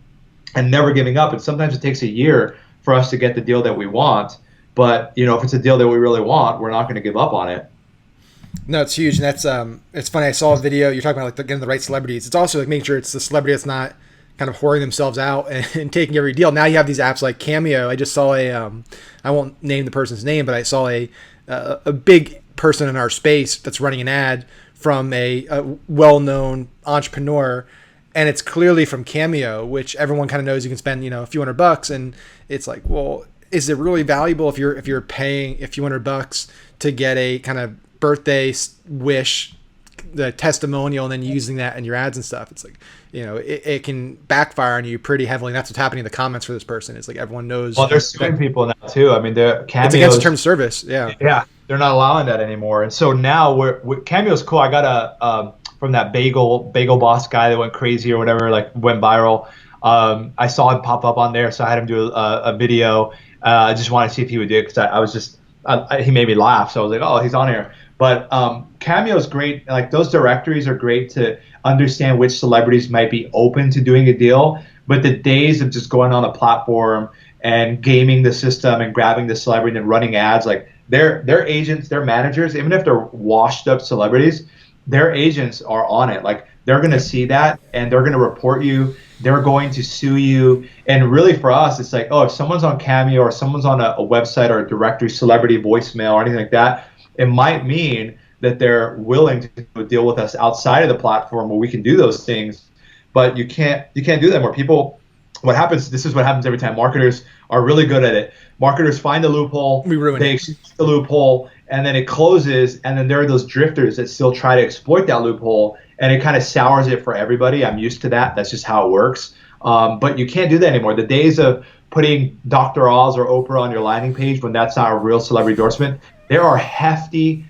and never giving up. And sometimes it takes a year for us to get the deal that we want. But, you know, if it's a deal that we really want, we're not going to give up on it. No, it's huge. And that's, it's funny. I saw a video, you're talking about like getting the right celebrities. It's also like making sure it's the celebrity that's not kind of whoring themselves out and taking every deal. Now you have these apps like Cameo. I just saw I won't name the person's name, but I saw a big person in our space that's running an ad from a well-known entrepreneur, and it's clearly from Cameo, which everyone kind of knows you can spend, you know, a few $100, and it's like, well, is it really valuable if you're paying a few $100 to get a kind of birthday wish, the testimonial, and then using that in your ads and stuff? It's like, you know, it can backfire on you pretty heavily. And that's what's happening in the comments for this person. It's like everyone knows. Well, they're suing people now too. I mean, it's against terms of service. Yeah. Yeah, they're not allowing that anymore. And so now Cameo's cool. I got a from that bagel boss guy that went crazy or whatever, like went viral. I saw him pop up on there, so I had him do a video. I just wanted to see if he would do it because he made me laugh. So I was like, oh, he's on here. But Cameo's great. Like those directories are great to understand which celebrities might be open to doing a deal. But the days of just going on the platform and gaming the system and grabbing the celebrity and running ads, like their agents, their managers, even if they're washed up celebrities, their agents are on it. Like they're going to see that and they're going to report you. They're going to sue you. And really for us, it's like, oh, if someone's on Cameo or someone's on a website or a directory, celebrity voicemail or anything like that, it might mean that they're willing to deal with us outside of the platform where we can do those things. But you can't do them where people, this is what happens every time. Marketers are really good at it. Marketers find the loophole, they exploit the loophole, and then it closes, and then there are those drifters that still try to exploit that loophole, and it kind of sours it for everybody. I'm used to that. That's just how it works. But you can't do that anymore. The days of putting Dr. Oz or Oprah on your landing page when that's not a real celebrity endorsement, there are hefty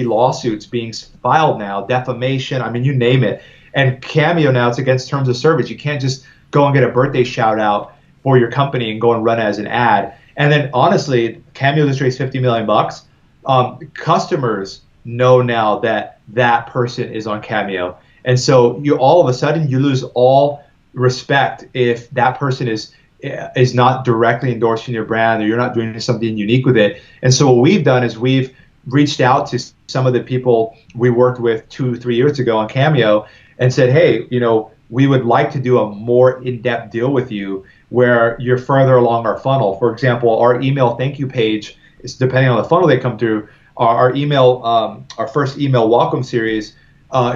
lawsuits being filed now, defamation, I mean, you name it. And Cameo now, it's against terms of service. You can't just go and get a birthday shout out for your company and go and run it as an ad. And then honestly, Cameo just raised $50 million. Customers know now that that person is on Cameo. And so you all of a sudden, you lose all respect if that person is not directly endorsing your brand or you're not doing something unique with it. And so what we've done is we've reached out to some of the people we worked with 2-3 years ago on Cameo and said, hey, you know, we would like to do a more in-depth deal with you where you're further along our funnel. For example, our email thank you page is, depending on the funnel they come through, our email, our first email welcome series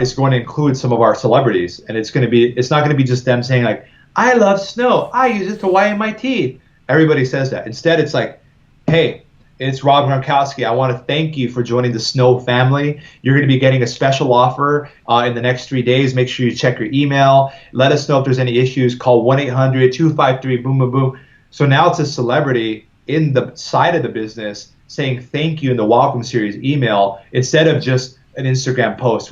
is going to include some of our celebrities. And it's not going to be just them saying like, I love snow, I use it to whiten my teeth. Everybody says that. Instead, it's like, hey, it's Rob Gronkowski. I want to thank you for joining the Snow family. You're going to be getting a special offer in the next 3 days. Make sure you check your email. Let us know if there's any issues. Call 1-800-253-BOOM-BOOM-BOOM. So now it's a celebrity in the side of the business saying thank you in the welcome series email instead of just an Instagram post.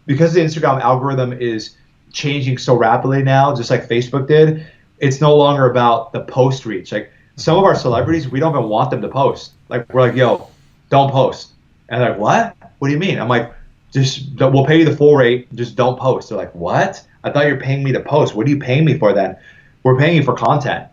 Because the Instagram algorithm is changing so rapidly now, just like Facebook did, it's no longer about the post reach. Like some of our celebrities, we don't even want them to post. Like we're like, yo, don't post. And they're like, what? What do you mean? I'm like, we'll pay you the full rate, just don't post. They're like, what? I thought you're paying me to post. What are you paying me for then? We're paying you for content.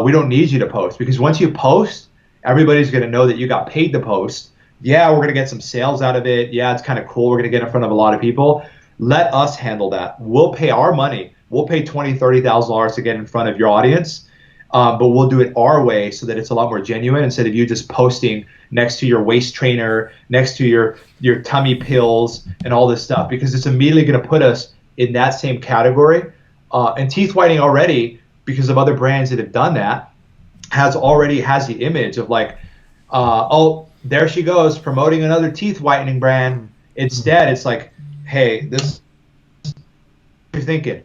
We don't need you to post because once you post, everybody's going to know that you got paid to post. Yeah, we're going to get some sales out of it. Yeah, it's kind of cool. We're going to get in front of a lot of people. Let us handle that. We'll pay our money. We'll pay $20,000, $30,000 to get in front of your audience. But we'll do it our way so that it's a lot more genuine instead of you just posting next to your waist trainer, next to your tummy pills and all this stuff, because it's immediately going to put us in that same category. And teeth whitening already, because of other brands that have done that, has the image of like, oh, there she goes promoting another teeth whitening brand. Instead, it's like, hey, this you're thinking,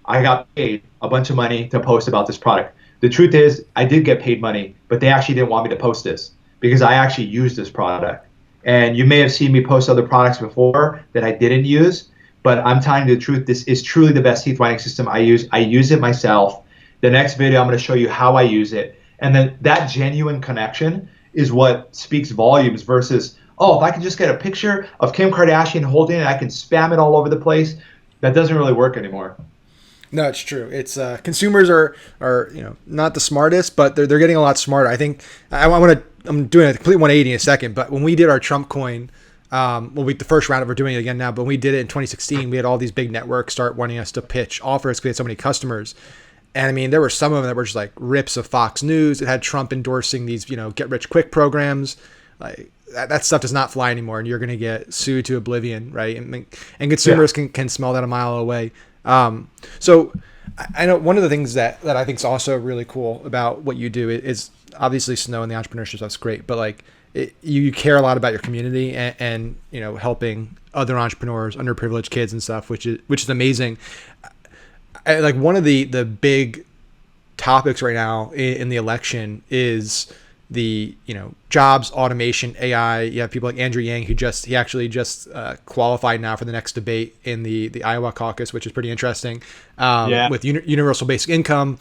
I got paid a bunch of money to post about this product. The truth is, I did get paid money, but they actually didn't want me to post this because I actually used this product. And you may have seen me post other products before that I didn't use, but I'm telling you the truth, this is truly the best teeth whitening system I use. I use it myself. The next video, I'm going to show you how I use it. And then that genuine connection is what speaks volumes versus, oh, if I can just get a picture of Kim Kardashian holding it, I can spam it all over the place. That doesn't really work anymore. No, it's true. It's consumers are not the smartest, but they're getting a lot smarter. I think I'm doing a complete 180 in a second, but when we did our Trump coin, the first round, we're doing it again now, but when we did it in 2016, we had all these big networks start wanting us to pitch offers because we had so many customers. And I mean, there were some of them that were just like rips of Fox News. It had Trump endorsing these, get rich quick programs. Like that stuff does not fly anymore, and you're going to get sued to oblivion, right? And consumers can smell that a mile away. So I know one of the things that I think is also really cool about what you do is obviously Snow and the entrepreneurship stuff's great, but like you care a lot about your community and helping other entrepreneurs, underprivileged kids and stuff, which is amazing. Like one of the big topics right now in the election is the jobs, automation, AI. You have people like Andrew Yang who actually just qualified now for the next debate in the Iowa caucus, which is pretty interesting. With universal basic income.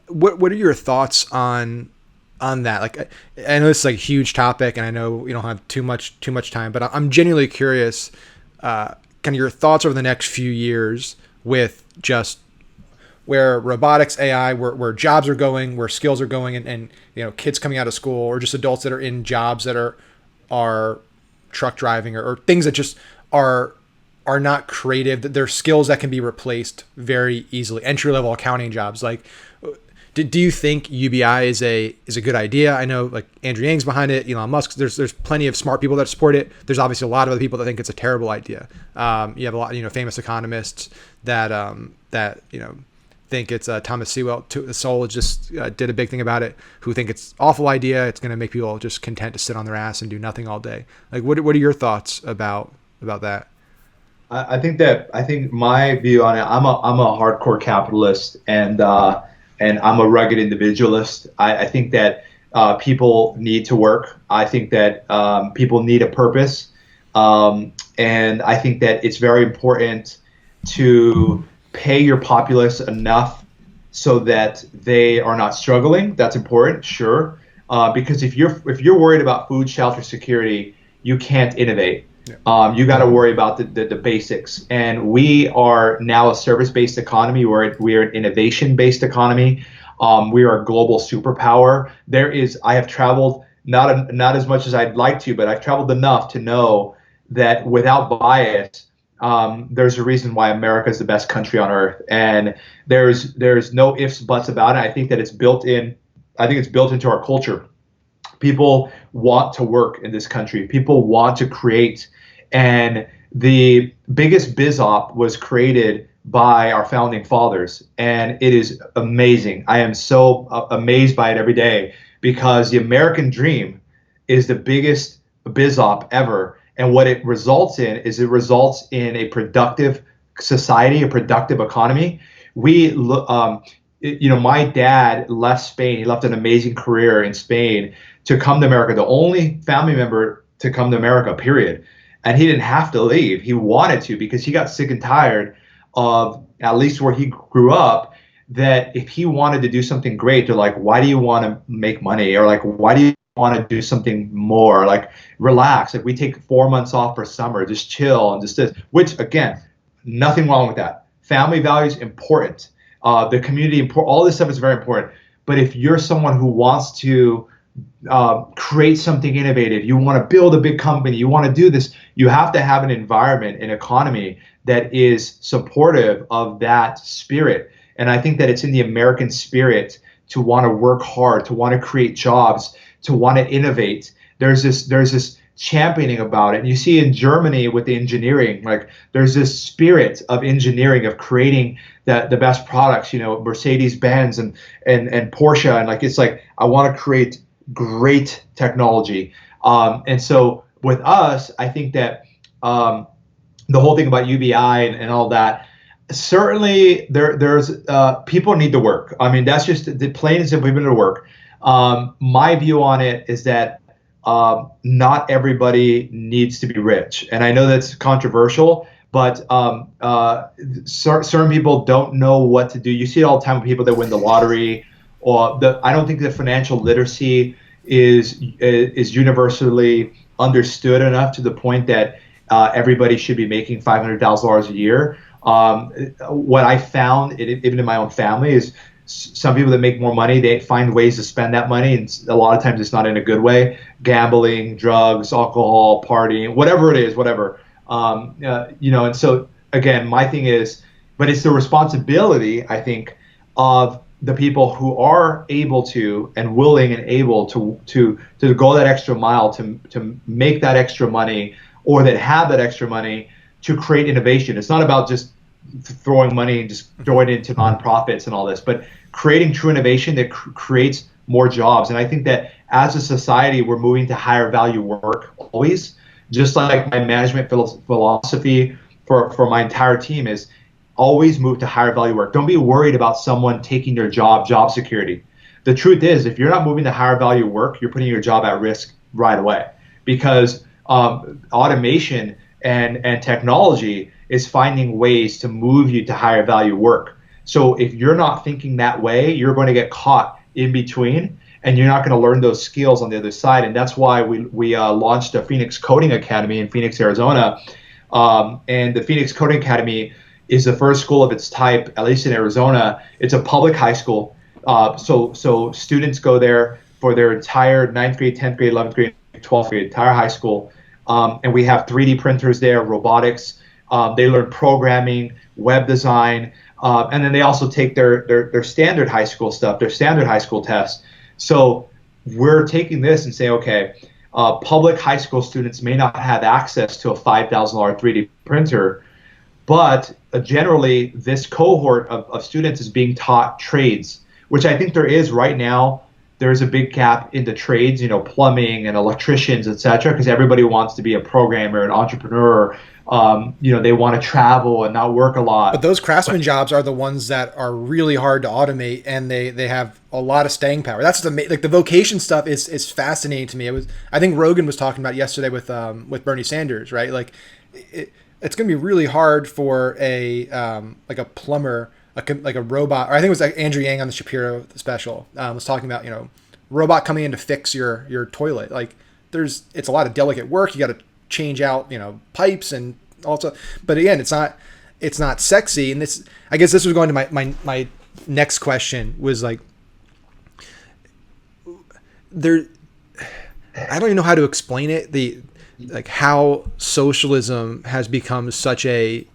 What are your thoughts on that? Like, I know this is like a huge topic, and I know we don't have too much time, but I'm genuinely curious, kind of your thoughts over the next few years with just where robotics, AI, where jobs are going, where skills are going, and kids coming out of school, or just adults that are in jobs that are truck driving or things that just are not creative, that they're skills that can be replaced very easily. Entry level accounting jobs. Like, do you think UBI is a good idea? I know like Andrew Yang's behind it, Elon Musk. There's plenty of smart people that support it. There's obviously a lot of other people that think it's a terrible idea. You have a lot famous economists that think it's Thomas Sowell just did a big thing about it, who think it's awful idea. It's going to make people just content to sit on their ass and do nothing all day. Like, what are your thoughts about that? I think my view on it, I'm a hardcore capitalist, and I'm a rugged individualist. I think that people need to work. I think that people need a purpose, and I think that it's very important to pay your populace enough so that they are not struggling. That's important, sure, because if you're worried about food, shelter, security, you can't innovate. Yeah. You got to worry about the basics. And we are now a service-based economy. We are an innovation-based economy. We are a global superpower. I have traveled not as much as I'd like to, but I've traveled enough to know that without bias, there's a reason why America is the best country on earth, and there's no ifs, buts about it. I think that it's built into our culture. People want to work in this country. People want to create, and the biggest biz op was created by our founding fathers, and it is amazing. I am so amazed by it every day, because the American dream is the biggest biz op ever. And what it results in is a productive society, a productive economy. My dad left Spain. He left an amazing career in Spain to come to America, the only family member to come to America, period. And he didn't have to leave. He wanted to, because he got sick and tired of, at least where he grew up, that if he wanted to do something great, they're like, why do you want to make money? Or like, why do you want to do something more? Like, relax. Like, we take 4 months off for summer, just chill and just this, which again, nothing wrong with that. Family values important. The community, all this stuff is very important. But if you're someone who wants to create something innovative, you want to build a big company, you want to do this, you have to have an environment, an economy that is supportive of that spirit. And I think that it's in the American spirit to want to work hard, to want to create jobs, to want to innovate. There's this championing about it. And you see in Germany with the engineering, like there's this spirit of engineering, of creating the best products, Mercedes-Benz and Porsche. And like, it's like, I want to create great technology. And so with us, I think that the whole thing about UBI and all that, certainly there's people need to work. I mean, that's just the plain and simple, people need to work. My view on it is that not everybody needs to be rich. And I know that's controversial, but certain people don't know what to do. You see it all the time with people that win the lottery, or I don't think that financial literacy is universally understood enough to the point that everybody should be making $500,000 a year. What I found, even in my own family, is some people that make more money, they find ways to spend that money, and a lot of times it's not in a good way. Gambling, drugs, alcohol, partying, whatever it is, whatever. And so again, my thing is, but it's the responsibility, I think, of the people who are able to and willing and able to go that extra mile to make that extra money, or that have that extra money to create innovation. It's not about just throwing money and just throwing it into nonprofits and all this, but creating true innovation that creates more jobs. And I think that as a society, we're moving to higher value work always. Just like my management philosophy for my entire team is always move to higher value work. Don't be worried about someone taking your job security. The truth is, if you're not moving to higher value work, you're putting your job at risk right away, because automation and technology is finding ways to move you to higher value work. So if you're not thinking that way, you're going to get caught in between, and you're not going to learn those skills on the other side. And that's why we launched a Phoenix Coding Academy in Phoenix, Arizona. And the Phoenix Coding Academy is the first school of its type, at least in Arizona. It's a public high school. So students go there for their entire 9th grade, 10th grade, 11th grade, 12th grade, entire high school. And we have 3D printers there, robotics. They learn programming, web design, and then they also take their standard high school stuff, their standard high school tests. So we're taking this and saying, okay, public high school students may not have access to a $5,000 3D printer, but generally this cohort of students is being taught trades, which I think there is right now. There's a big gap in the trades, plumbing and electricians, et cetera, because everybody wants to be a programmer, an entrepreneur. They want to travel and not work a lot. But those craftsman jobs are the ones that are really hard to automate, and they have a lot of staying power. That's the vocation stuff is fascinating to me. I think Rogan was talking about yesterday with Bernie Sanders, right? Like it's going to be really hard for a plumber, like a robot, or I think it was like Andrew Yang on the Shapiro special was talking about, robot coming in to fix your toilet. Like it's a lot of delicate work. You got to change out, pipes and also, but again, it's not sexy. And I guess this was going to my next question was like, I don't even know how to explain it. Like how socialism has become such a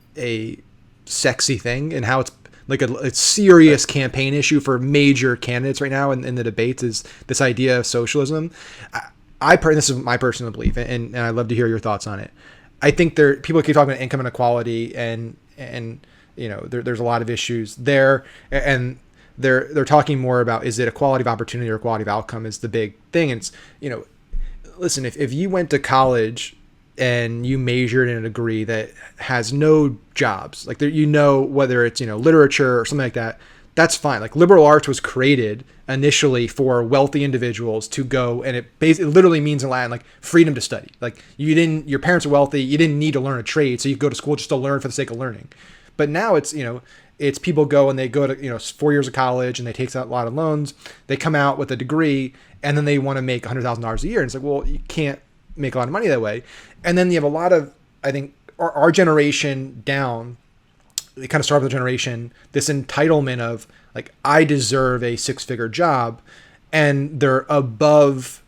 sexy thing, and how it's like a serious campaign issue for major candidates right now in the debates is this idea of socialism. This is my personal belief, and I'd love to hear your thoughts on it. I think people keep talking about income inequality, and there's a lot of issues there, and they're talking more about, is it equality of opportunity or equality of outcome is the big thing. And it's, listen, if you went to college and you majored in a degree that has no jobs, like whether it's literature or something like that, that's fine. Like liberal arts was created initially for wealthy individuals to go, and it literally means in Latin like freedom to study. Like your parents are wealthy, you didn't need to learn a trade, so you go to school just to learn for the sake of learning. But now it's it's people go and they go to 4 years of college and they take out a lot of loans, they come out with a degree, and then they want to make $100,000 a year, and it's like, well, you can't make a lot of money that way. And then you have a lot of, I think, our generation down, they kind of start with the generation, this entitlement of like, I deserve a 6-figure job, and they're above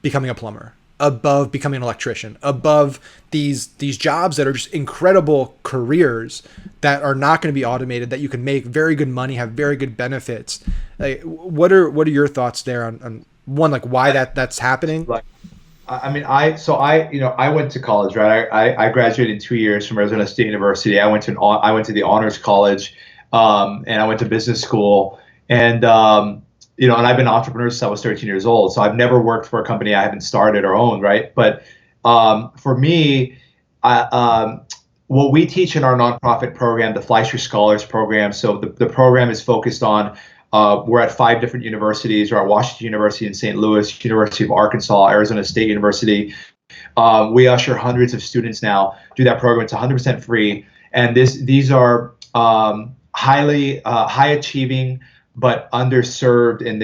becoming a plumber, above becoming an electrician, above these jobs that are just incredible careers that are not going to be automated, that you can make very good money, have very good benefits. Like, what are your thoughts there on one, like why that's happening? Like, I went to college, right? I graduated in 2 years from Arizona State University. I went to the honors college, and I went to business school, and and I've been an entrepreneur since I was 13 years old. So I've never worked for a company I haven't started or owned, right? But for me, what we teach in our nonprofit program, the Fleischer Scholars Program. So the program is focused on, we're at 5 different universities. We're at Washington University in St. Louis, University of Arkansas, Arizona State University. We usher hundreds of students now through that program. It's 100% free. And these are high achieving but underserved in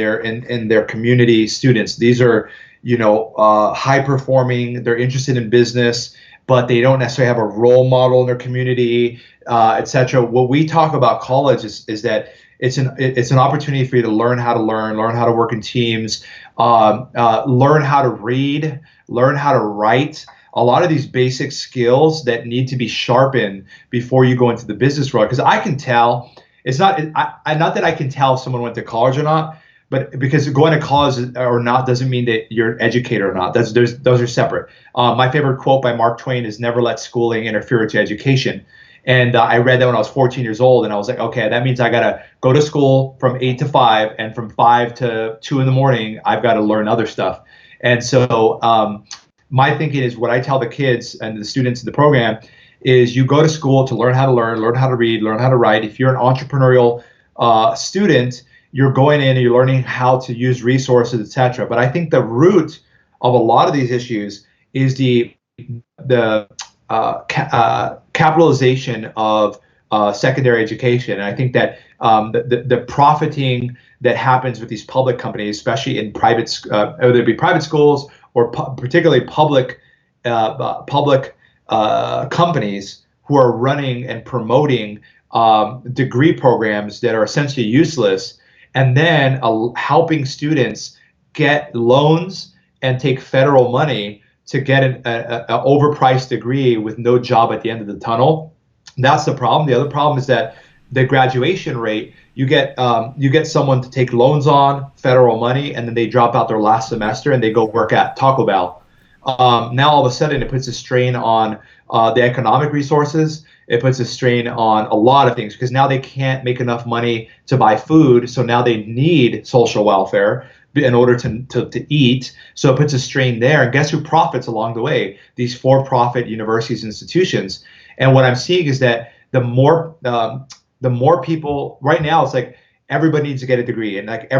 their community students. These are high performing. They're interested in business, but they don't necessarily have a role model in their community, etc. What we talk about college is that it's an opportunity for you to learn how to work in teams, learn how to read, learn how to write. A lot of these basic skills that need to be sharpened before you go into the business world. Because I can tell, it's not not that I can tell if someone went to college or not, but because going to college or not doesn't mean that you're an educator or not. Those are separate. My favorite quote by Mark Twain is "Never let schooling interfere with your education." And I read that when I was 14 years old, and I was like, okay, that means I gotta go to school from 8 to 5, and from 5 to 2 in the morning, I've got to learn other stuff. And so my thinking is, what I tell the kids and the students in the program is, you go to school to learn how to learn how to read, learn how to write. If you're an entrepreneurial student, you're going in and you're learning how to use resources, etc. But I think the root of a lot of these issues is the capitalization of secondary education. And I think that the profiting that happens with these public companies, especially in private, whether it be private schools or particularly public companies who are running and promoting degree programs that are essentially useless, and then helping students get loans and take federal money to get an overpriced degree with no job at the end of the tunnel. That's the problem. The other problem is that the graduation rate, you get someone to take loans on federal money, and then they drop out their last semester and they go work at Taco Bell. Now all of a sudden it puts a strain on the economic resources. It puts a strain on a lot of things, because now they can't make enough money to buy food. So now they need social welfare in order to eat. So it puts a strain there. And guess who profits along the way? These for-profit universities, institutions. And what I'm seeing is that the more people right now, it's like everybody needs to get a degree, and like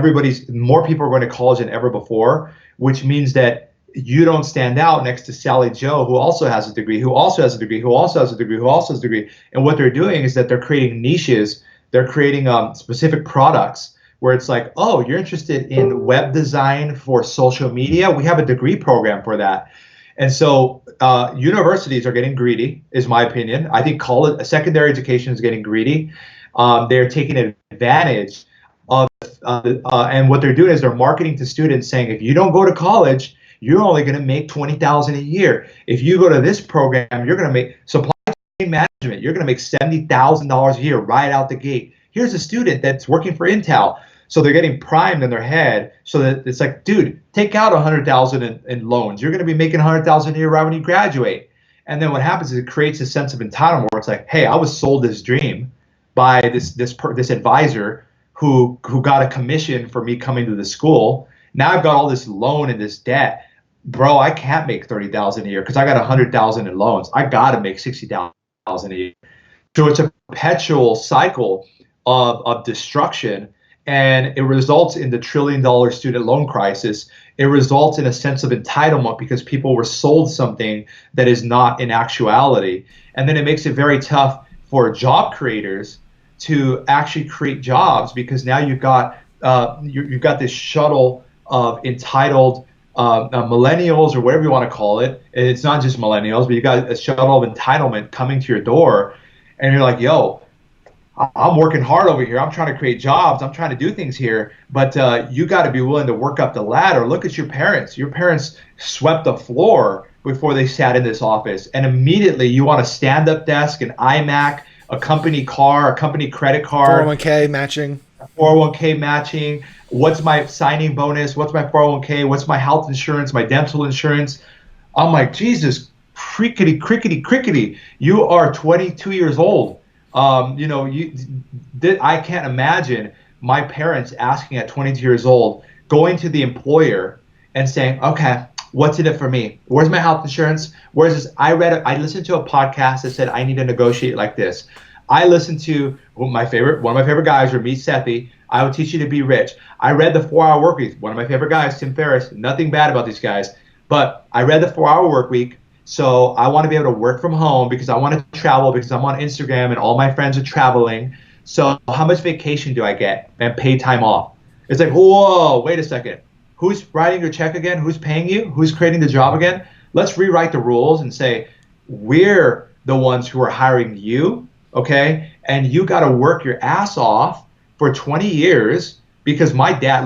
more people are going to college than ever before, which means that you don't stand out next to Sally Joe, who also has a degree, who also has a degree, who also has a degree, who also has a degree. And what they're doing is that they're creating niches. They're creating specific products where it's like, oh, you're interested in web design for social media? We have a degree program for that. And so universities are getting greedy, is my opinion. I think secondary education is getting greedy. They're taking advantage of, and what they're doing is they're marketing to students saying, if you don't go to college, you're only going to make $20,000 a year. If you go to this program, you're going to make supply chain management. You're going to make $70,000 a year right out the gate. Here's a student that's working for Intel. So they're getting primed in their head, so that it's like, dude, take out $100,000 in loans. You're going to be making $100,000 a year right when you graduate. And then what happens is it creates a sense of entitlement where it's like, hey, I was sold this dream by this advisor who got a commission for me coming to the school. Now I've got all this loan and this debt. Bro, I can't make $30,000 a year because I got $100,000 in loans. I got to make $60,000 a year. So it's a perpetual cycle of destruction, and it results in the $1 trillion student loan crisis. It results in a sense of entitlement because people were sold something that is not in actuality. And then it makes it very tough for job creators to actually create jobs, because now you've got this shuttle of entitled millennials, or whatever you want to call it. It's not just millennials, but you got a shuttle of entitlement coming to your door, and you're like, yo, I'm working hard over here. I'm trying to create jobs. I'm trying to do things here, but you got to be willing to work up the ladder. Look at your parents. Your parents swept the floor before they sat in this office, and immediately you want a stand-up desk, an iMac, a company car, a company credit card, 401k matching. 401k matching. What's my signing bonus? What's my 401k? What's my health insurance? My dental insurance? I'm like, Jesus, crickety. You are 22 years old. I can't imagine my parents asking at 22 years old, going to the employer and saying, okay, what's in it for me? Where's my health insurance? Where's this? I listened to a podcast that said I need to negotiate like this. I listened to one of my favorite guys, Ramit Sethi. I Will Teach You to Be Rich. I read The 4-Hour Workweek. One of my favorite guys, Tim Ferriss. Nothing bad about these guys, but I read The 4-Hour Workweek. So I want to be able to work from home because I want to travel, because I'm on Instagram and all my friends are traveling. So how much vacation do I get and paid time off? It's like, whoa, wait a second. Who's writing your check again? Who's paying you? Who's creating the job again? Let's rewrite the rules and say, we're the ones who are hiring you, okay? And you got to work your ass off for 20 years because my dad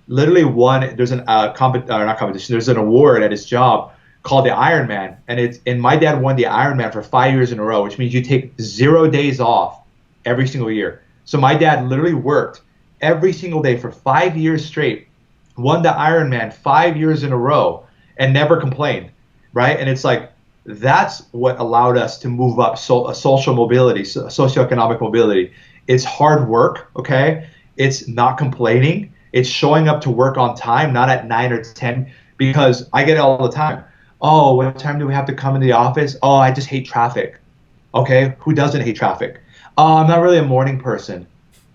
literally won. There's an not competition. There's an award at his job called the Ironman, and my dad won the Ironman for 5 years in a row, which means you take 0 days off every single year. So my dad literally worked every single day for 5 years straight, won the Ironman 5 years in a row, and never complained, right? And it's like, that's what allowed us to move up social mobility, socioeconomic mobility. It's hard work, okay? It's not complaining. It's showing up to work on time, not at 9 or 10, because I get it all the time. Oh, what time do we have to come in the office? Oh, I just hate traffic. Okay, who doesn't hate traffic? Oh, I'm not really a morning person.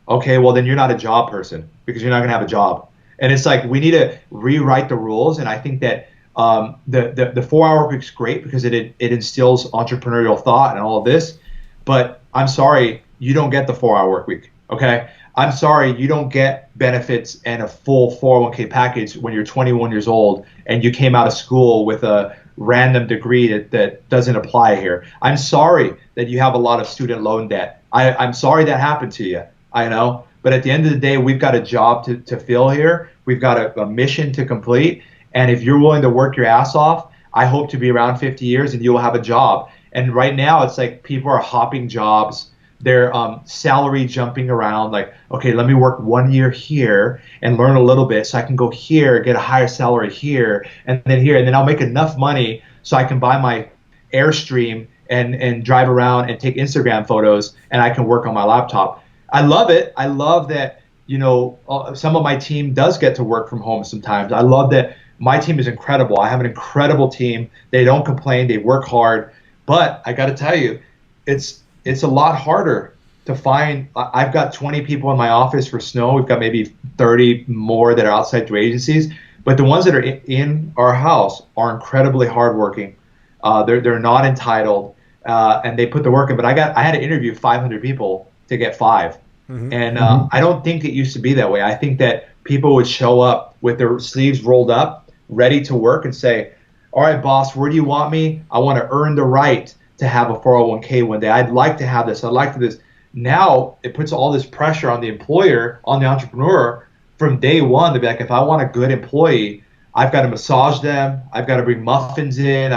Okay, well then you're not a job person because you're not gonna have a job. And it's like we need to rewrite the rules. And I think that the 4-hour work week's great because it instills entrepreneurial thought and all of this. But I'm sorry, you don't get the 4-hour work week. Okay, I'm sorry, you don't get benefits and a full 401k package when you're 21 years old and you came out of school with a random degree that doesn't apply here. I'm sorry that you have a lot of student loan debt. I'm sorry that happened to you. I know. But at the end of the day, we've got a job to fill here. We've got a mission to complete. And if you're willing to work your ass off, I hope to be around 50 years and you'll have a job. And right now, it's like people are hopping jobs. They're salary jumping around like, okay, let me work 1 year here and learn a little bit so I can go here, get a higher salary here, and then here. And then I'll make enough money so I can buy my Airstream and drive around and take Instagram photos and I can work on my laptop. I love it. I love that, some of my team does get to work from home sometimes. I love that my team is incredible. I have an incredible team. They don't complain. They work hard. But I got to tell you, it's a lot harder to find. I've got 20 people in my office for snow. We've got maybe 30 more that are outside through agencies. But the ones that are in our house are incredibly hardworking. They're not entitled, and they put the work in. But I had to interview 500 people to get 5. Mm-hmm. And I don't think it used to be that way. I think that people would show up with their sleeves rolled up, ready to work and say, all right, boss, where do you want me? I want to earn the right to have a 401k one day. I'd like to have this. I'd like to this. Now it puts all this pressure on the employer, on the entrepreneur from day one to be like, if I want a good employee, I've got to massage them. I've got to bring muffins in.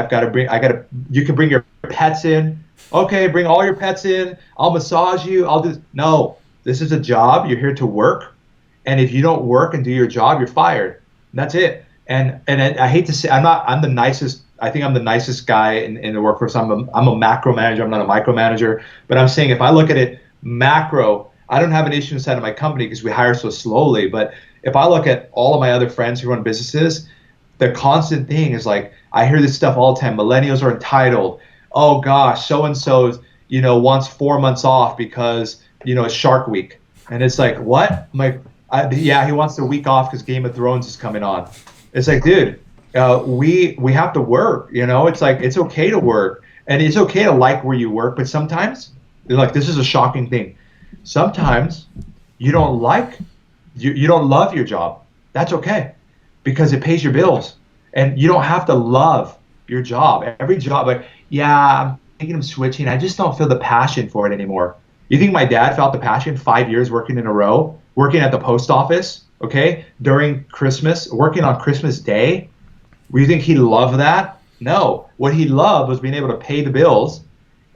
You can bring your pets in. Okay, bring all your pets in. I'll massage you. I'll do. No, this is a job. You're here to work. And if you don't work and do your job, you're fired. That's it. And I hate to say, I'm the nicest. I think I'm the nicest guy in the workforce. I'm a macro manager. I'm not a micromanager. But I'm saying if I look at it macro, I don't have an issue inside of my company because we hire so slowly. But if I look at all of my other friends who run businesses, the constant thing is like, I hear this stuff all the time. Millennials are entitled. Oh gosh, so-and-so, wants 4 months off because, it's Shark Week. And it's like, what? I'm like, yeah, he wants the week off because Game of Thrones is coming on. It's like, dude, we have to work, It's like, it's okay to work. And it's okay to like where you work. But sometimes, like, this is a shocking thing. Sometimes you don't you don't love your job. That's okay because it pays your bills. And you don't have to love your job. Every job, like, yeah, I'm thinking of switching. I just don't feel the passion for it anymore. You think my dad felt the passion 5 years working in a row, working at the post office, okay, during Christmas, working on Christmas Day? Do you think he loved that? No. What he loved was being able to pay the bills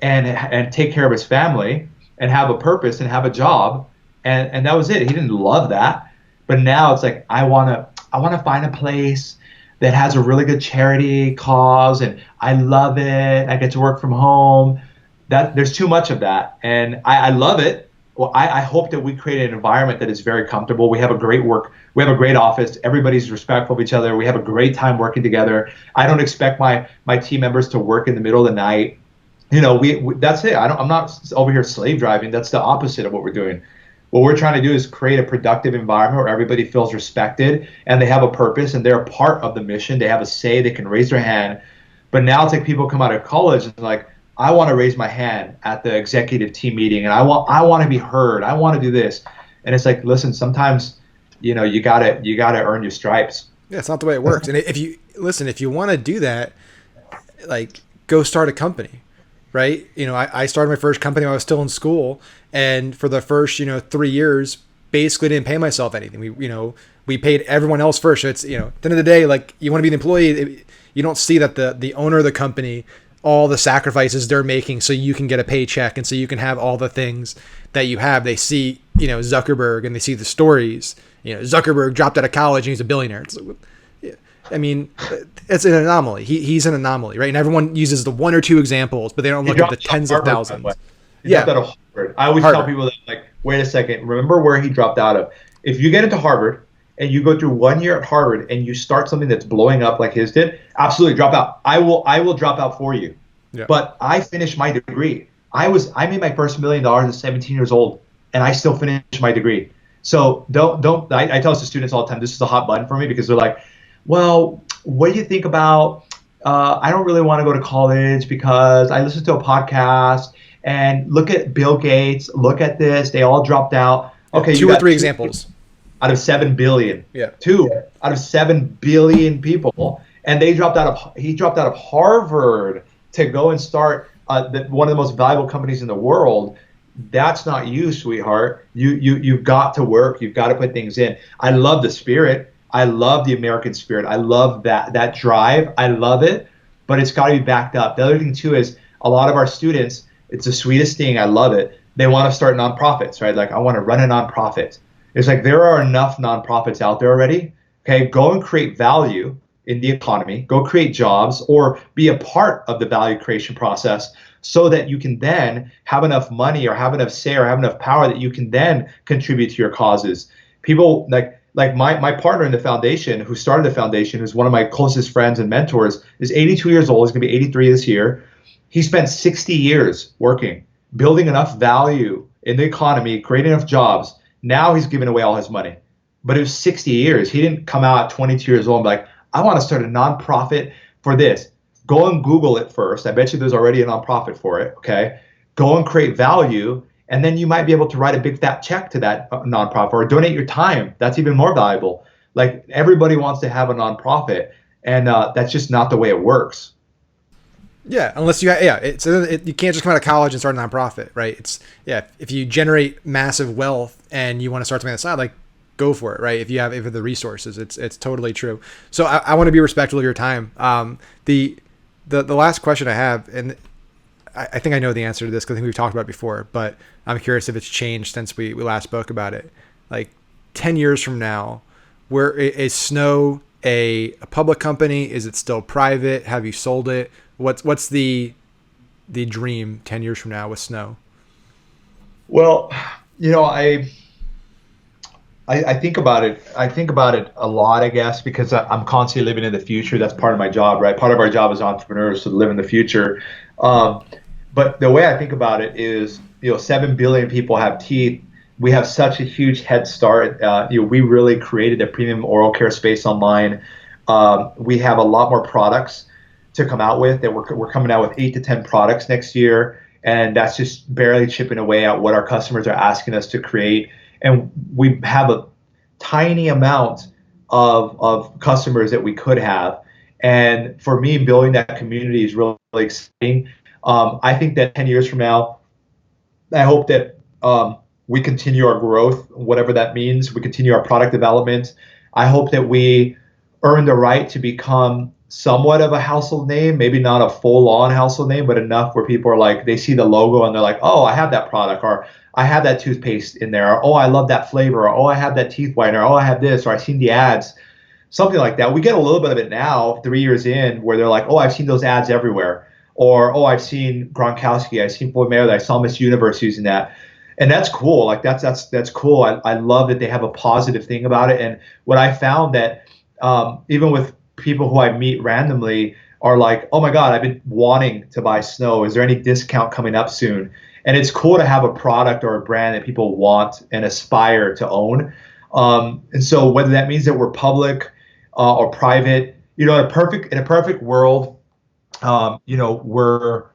and take care of his family and have a purpose and have a job. And that was it. He didn't love that. But now it's like, I want to find a place that has a really good charity cause and I love it. I get to work from home. There's too much of that. And I love it. Well, I hope that we create an environment that is very comfortable. We have a great office. Everybody's respectful of each other. We have a great time working together. I don't expect my team members to work in the middle of the night. That's it. I'm not over here slave driving. That's the opposite of what we're doing. What we're trying to do is create a productive environment where everybody feels respected and they have a purpose and they're a part of the mission. They have a say. They can raise their hand. But now it's like people come out of college and like, I want to raise my hand at the executive team meeting and I want to be heard. I want to do this. And it's like, listen, sometimes, you gotta earn your stripes. Yeah, it's not the way it works. And if you want to do that, like, go start a company, right? I started my first company when I was still in school, and for the first 3 years, basically didn't pay myself anything. We paid everyone else first. So it's at the end of the day, like, you want to be an employee, you don't see that the owner of the company, all the sacrifices they're making so you can get a paycheck and so you can have all the things that you have. They see Zuckerberg, and they see the stories. Zuckerberg dropped out of college and he's a billionaire. It's like, I mean, it's an anomaly. He's an anomaly, right? And everyone uses the one or two examples, but they don't look at the tens of thousands. He dropped out of Harvard. I always tell people that, like, wait a second, remember where he dropped out of. If you get into Harvard and you go through 1 year at Harvard and you start something that's blowing up like his did, absolutely drop out. I will drop out for you. Yeah. But I finished my degree. I made my first $1 million at 17 years old, and I still finished my degree. So don't. I tell the students all the time, this is a hot button for me, because they're like, well, what do you think about? I don't really want to go to college because I listened to a podcast and look at Bill Gates. Look at this. They all dropped out. Okay, two or three examples out of 7 billion. Yeah, 2 out of 7 billion people, and he dropped out of Harvard to go and start one of the most valuable companies in the world. That's not you, sweetheart. You've got to work. You've got to put things in. I love the spirit. I love the American spirit. I love that drive. I love it, but it's got to be backed up. The other thing too is a lot of our students, it's the sweetest thing. I love it. They want to start nonprofits, right? Like, I want to run a nonprofit. It's like, there are enough nonprofits out there already. Okay, go and create value in the economy, go create jobs, or be a part of the value creation process, so that you can then have enough money or have enough say or have enough power that you can then contribute to your causes. People like my partner in the foundation, who started the foundation, who's one of my closest friends and mentors, is 82 years old. He's going to be 83 this year. He spent 60 years working, building enough value in the economy, creating enough jobs. Now he's giving away all his money. But it was 60 years. He didn't come out at 22 years old and be like, I want to start a nonprofit for this. Go and Google it first. I bet you there's already a nonprofit for it, okay? Go and create value, and then you might be able to write a big fat check to that nonprofit, or donate your time. That's even more valuable. Like, everybody wants to have a nonprofit, and that's just not the way it works. Yeah, unless you you can't just come out of college and start a nonprofit, right? If you generate massive wealth and you want to start something on the side, like, go for it, right? If you have the resources, it's totally true. So I want to be respectful of your time. The last question I have, and I think I know the answer to this because I think we've talked about it before, but I'm curious if it's changed since we last spoke about it. Like, 10 years from now, where is Snow a public company? Is it still private? Have you sold it? What's the dream 10 years from now with Snow? Well, I think about it. I think about it a lot, I guess, because I'm constantly living in the future. That's part of my job, right? Part of our job as entrepreneurs is to live in the future. But the way I think about it is, 7 billion people have teeth. We have such a huge head start. We really created a premium oral care space online. We have a lot more products to come out with. That we're coming out with 8 to 10 products next year, and that's just barely chipping away at what our customers are asking us to create. And we have a tiny amount of customers that we could have. And for me, building that community is really exciting. I think that 10 years from now, I hope that we continue our growth, whatever that means. We continue our product development. I hope that we earn the right to become somewhat of a household name, maybe not a full-on household name, but enough where people are like, they see the logo and they're like, oh, I have that product, or I have that toothpaste in there, or oh, I love that flavor, or oh, I have that teeth whitener, or oh, I have this, or I've seen the ads, something like that. We get a little bit of it now, 3 years in, where they're like, oh, I've seen those ads everywhere, or oh, I've seen Gronkowski, I've seen Floyd Mayweather, I saw Miss Universe using that. And that's cool. Like, that's cool. I love that they have a positive thing about it. And what I found that even with people who I meet randomly are like, oh my God, I've been wanting to buy Snow. Is there any discount coming up soon? And it's cool to have a product or a brand that people want and aspire to own. And so whether that means that we're public or private, in a perfect world, we're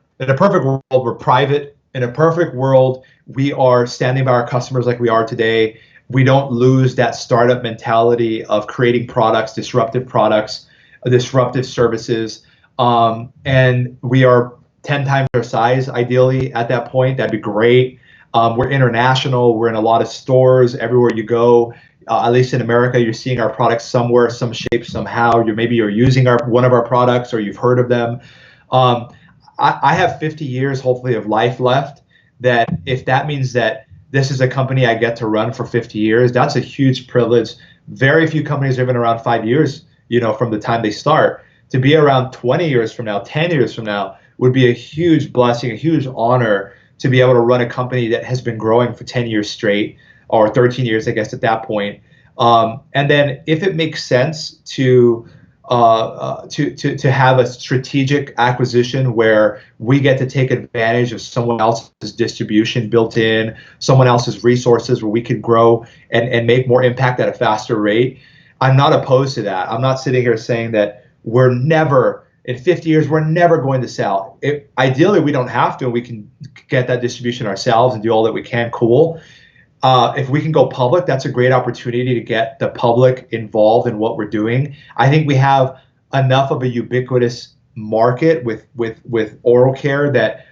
private. In a perfect world, we are standing by our customers like we are today. We don't lose that startup mentality of creating products, disruptive services. and we are 10 times our size, ideally, at that point. That'd be great. We're international. We're in a lot of stores everywhere you go. At least in America, you're seeing our products somewhere, some shape, somehow. Maybe you're using one of our products, or you've heard of them. I have 50 years, hopefully, of life left. That if that means that this is a company I get to run for 50 years, that's a huge privilege. Very few companies have been around 5 years, from the time they start. To be around 20 years from now, 10 years from now, would be a huge blessing, a huge honor to be able to run a company that has been growing for 10 years straight, or 13 years, I guess, at that point. And then if it makes sense to have a strategic acquisition where we get to take advantage of someone else's distribution built in, someone else's resources, where we can grow and make more impact at a faster rate, I'm not opposed to that. I'm not sitting here saying that we're never, in 50 years, we're never going to sell. Ideally, we don't have to, and we can get that distribution ourselves and do all that we can, cool. If we can go public, that's a great opportunity to get the public involved in what we're doing. I think we have enough of a ubiquitous market with oral care that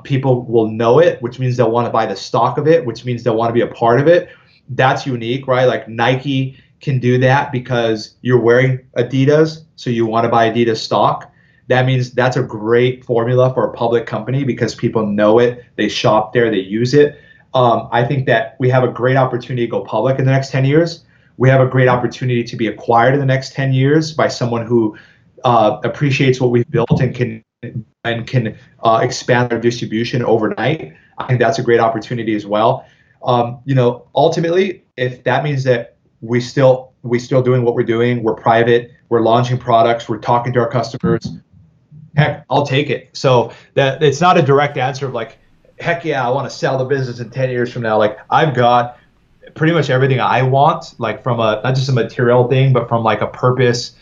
people will know it, which means they'll want to buy the stock of it, which means they'll want to be a part of it. That's unique, right? Like Nike can do that because you're wearing Adidas, so you want to buy Adidas stock. That means that's a great formula for a public company because people know it, they shop there, they use it. I think that we have a great opportunity to go public in the next 10 years. We have a great opportunity to be acquired in the next 10 years by someone who appreciates what we've built and can expand our distribution overnight. I think that's a great opportunity as well. Ultimately, if that means that we still doing what we're doing, we're private, we're launching products, we're talking to our customers, heck, I'll take it. So that it's not a direct answer of like, heck yeah, I want to sell the business in 10 years from now. Like I've got pretty much everything I want, like from not just a material thing, but from like a purpose.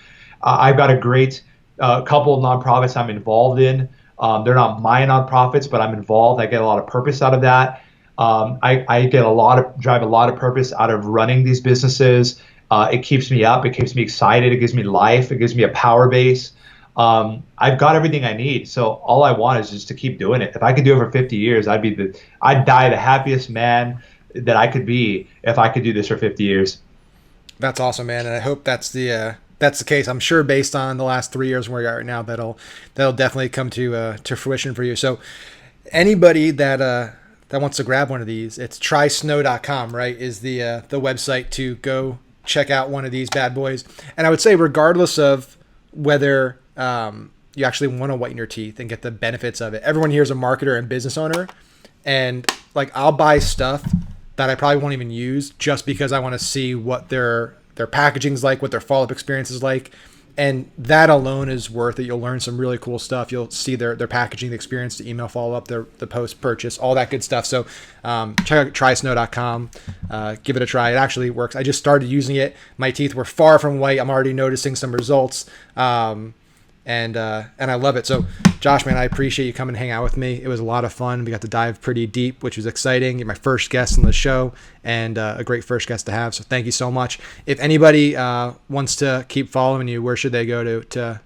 I've got a great couple of nonprofits I'm involved in. They're not my nonprofits, but I'm involved. I get a lot of purpose out of that. I drive a lot of purpose out of running these businesses. It keeps me up. It keeps me excited. It gives me life. It gives me a power base. I've got everything I need. So all I want is just to keep doing it. If I could do it for 50 years, I'd die the happiest man that I could be if I could do this for 50 years. That's awesome, man. And I hope that's the case. I'm sure based on the last 3 years where you are right now, that'll definitely come to fruition for you. So anybody that wants to grab one of these, it's trysnow.com, right? Is the website to go check out one of these bad boys. And I would say regardless of whether you actually want to whiten your teeth and get the benefits of it. Everyone here is a marketer and business owner, and like I'll buy stuff that I probably won't even use just because I want to see what their packaging's like, what their follow-up experience is like, and that alone is worth it. You'll learn some really cool stuff. You'll see their packaging, the experience, the email follow-up, the post-purchase, all that good stuff. So check out trysnow.com. Give it a try. It actually works. I just started using it. My teeth were far from white. I'm already noticing some results. And I love it. So Josh, man, I appreciate you coming and hang out with me. It was a lot of fun. We got to dive pretty deep, which was exciting. You're my first guest on the show, and a great first guest to have. So thank you so much. If anybody wants to keep following you, where should they go to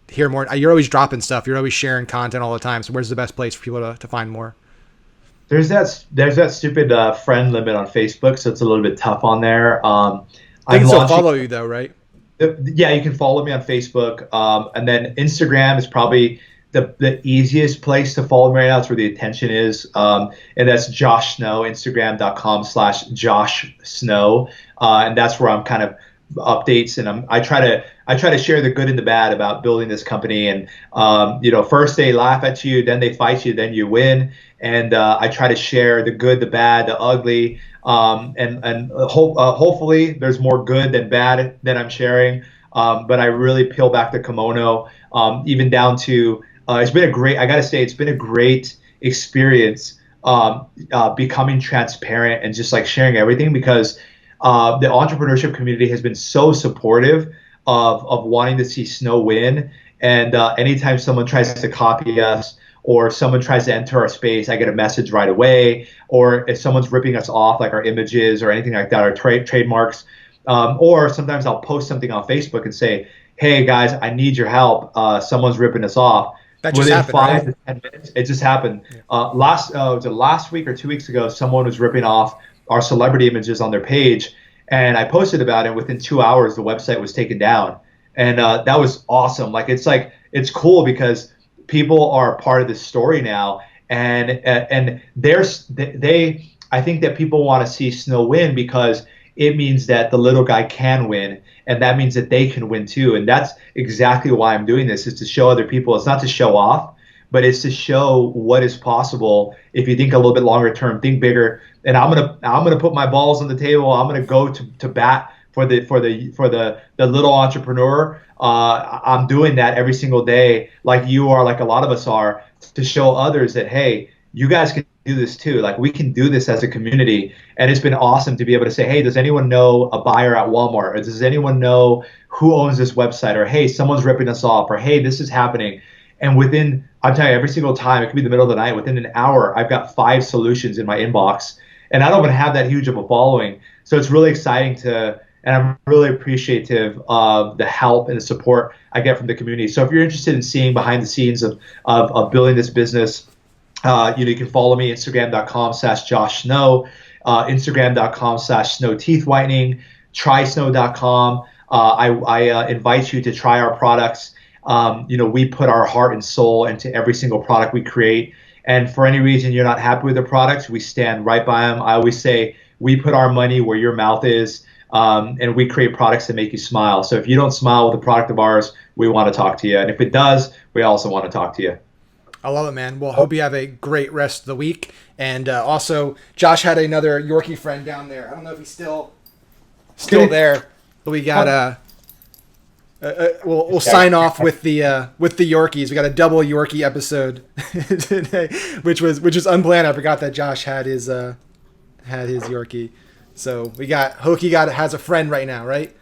hear more? You're always dropping stuff. You're always sharing content all the time. So where's the best place for people to find more? There's that stupid friend limit on Facebook, so it's a little bit tough on there. They can still follow you though, right? Yeah, you can follow me on Facebook, and then Instagram is probably the easiest place to follow me right now. It's where the attention is, and that's Josh Snow, Instagram.com/Josh Snow, and that's where I'm kind of updates, and I try to share the good and the bad about building this company. And first they laugh at you, then they fight you, then you win, and I try to share the good, the bad, the ugly. Hopefully there's more good than bad that I'm sharing. But I really peel back the kimono, even down to, it's been a great experience, becoming transparent and just like sharing everything, because the entrepreneurship community has been so supportive of wanting to see Snow win. And anytime someone tries to copy us, or someone tries to enter our space, I get a message right away. Or if someone's ripping us off, like our images or anything like that, our trademarks, or sometimes I'll post something on Facebook and say, hey guys, I need your help. Someone's ripping us off. That just Within happened, 5 right? to 10 minutes, it just happened. Yeah. Was it last week or 2 weeks ago? Someone was ripping off our celebrity images on their page, and I posted about it. Within 2 hours, the website was taken down, and that was awesome. It's cool because people are part of this story now, and they I think that people want to see Snow win because it means that the little guy can win, and that means that they can win too. And that's exactly why I'm doing this, is to show other people. It's not to show off, but it's to show what is possible if you think a little bit longer term, think bigger. And I'm gonna put my balls on the table. I'm gonna go to bat for the little entrepreneur. I'm doing that every single day, like you are, like a lot of us are, to show others that, hey, you guys can do this too. Like, we can do this as a community. And it's been awesome to be able to say, hey, does anyone know a buyer at Walmart? Or does anyone know who owns this website? Or, hey, someone's ripping us off. Or, hey, this is happening. And I'm telling you, every single time, it could be the middle of the night, within an hour, I've got 5 solutions in my inbox. And I don't even have that huge of a following. So it's really exciting and I'm really appreciative of the help and the support I get from the community. So if you're interested in seeing behind the scenes of building this business, you can follow me, Instagram.com/Josh Snow, Instagram.com/Snow Teeth Whitening, trysnow.com. I invite you to try our products. We put our heart and soul into every single product we create. And for any reason you're not happy with the products, we stand right by them. I always say we put our money where your mouth is, and we create products that make you smile. So if you don't smile with a product of ours, we want to talk to you. And if it does, we also want to talk to you. I love it, man. Well, hope you have a great rest of the week. And also, Josh had another Yorkie friend down there. I don't know if he's still there, but we got we'll sign off with the Yorkies. We got a double Yorkie episode today, which is unplanned. I forgot that Josh had his Yorkie. So we got Hokie has a friend right now, right?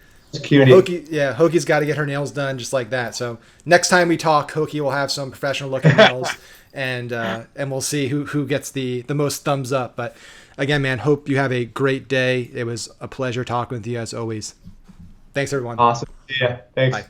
Cutie. Well, Hokie's got to get her nails done just like that. So next time we talk, Hokie will have some professional looking nails, and we'll see who gets the most thumbs up. But again, man, hope you have a great day. It was a pleasure talking with you as always. Thanks, everyone. Awesome. Yeah. Thanks. Bye.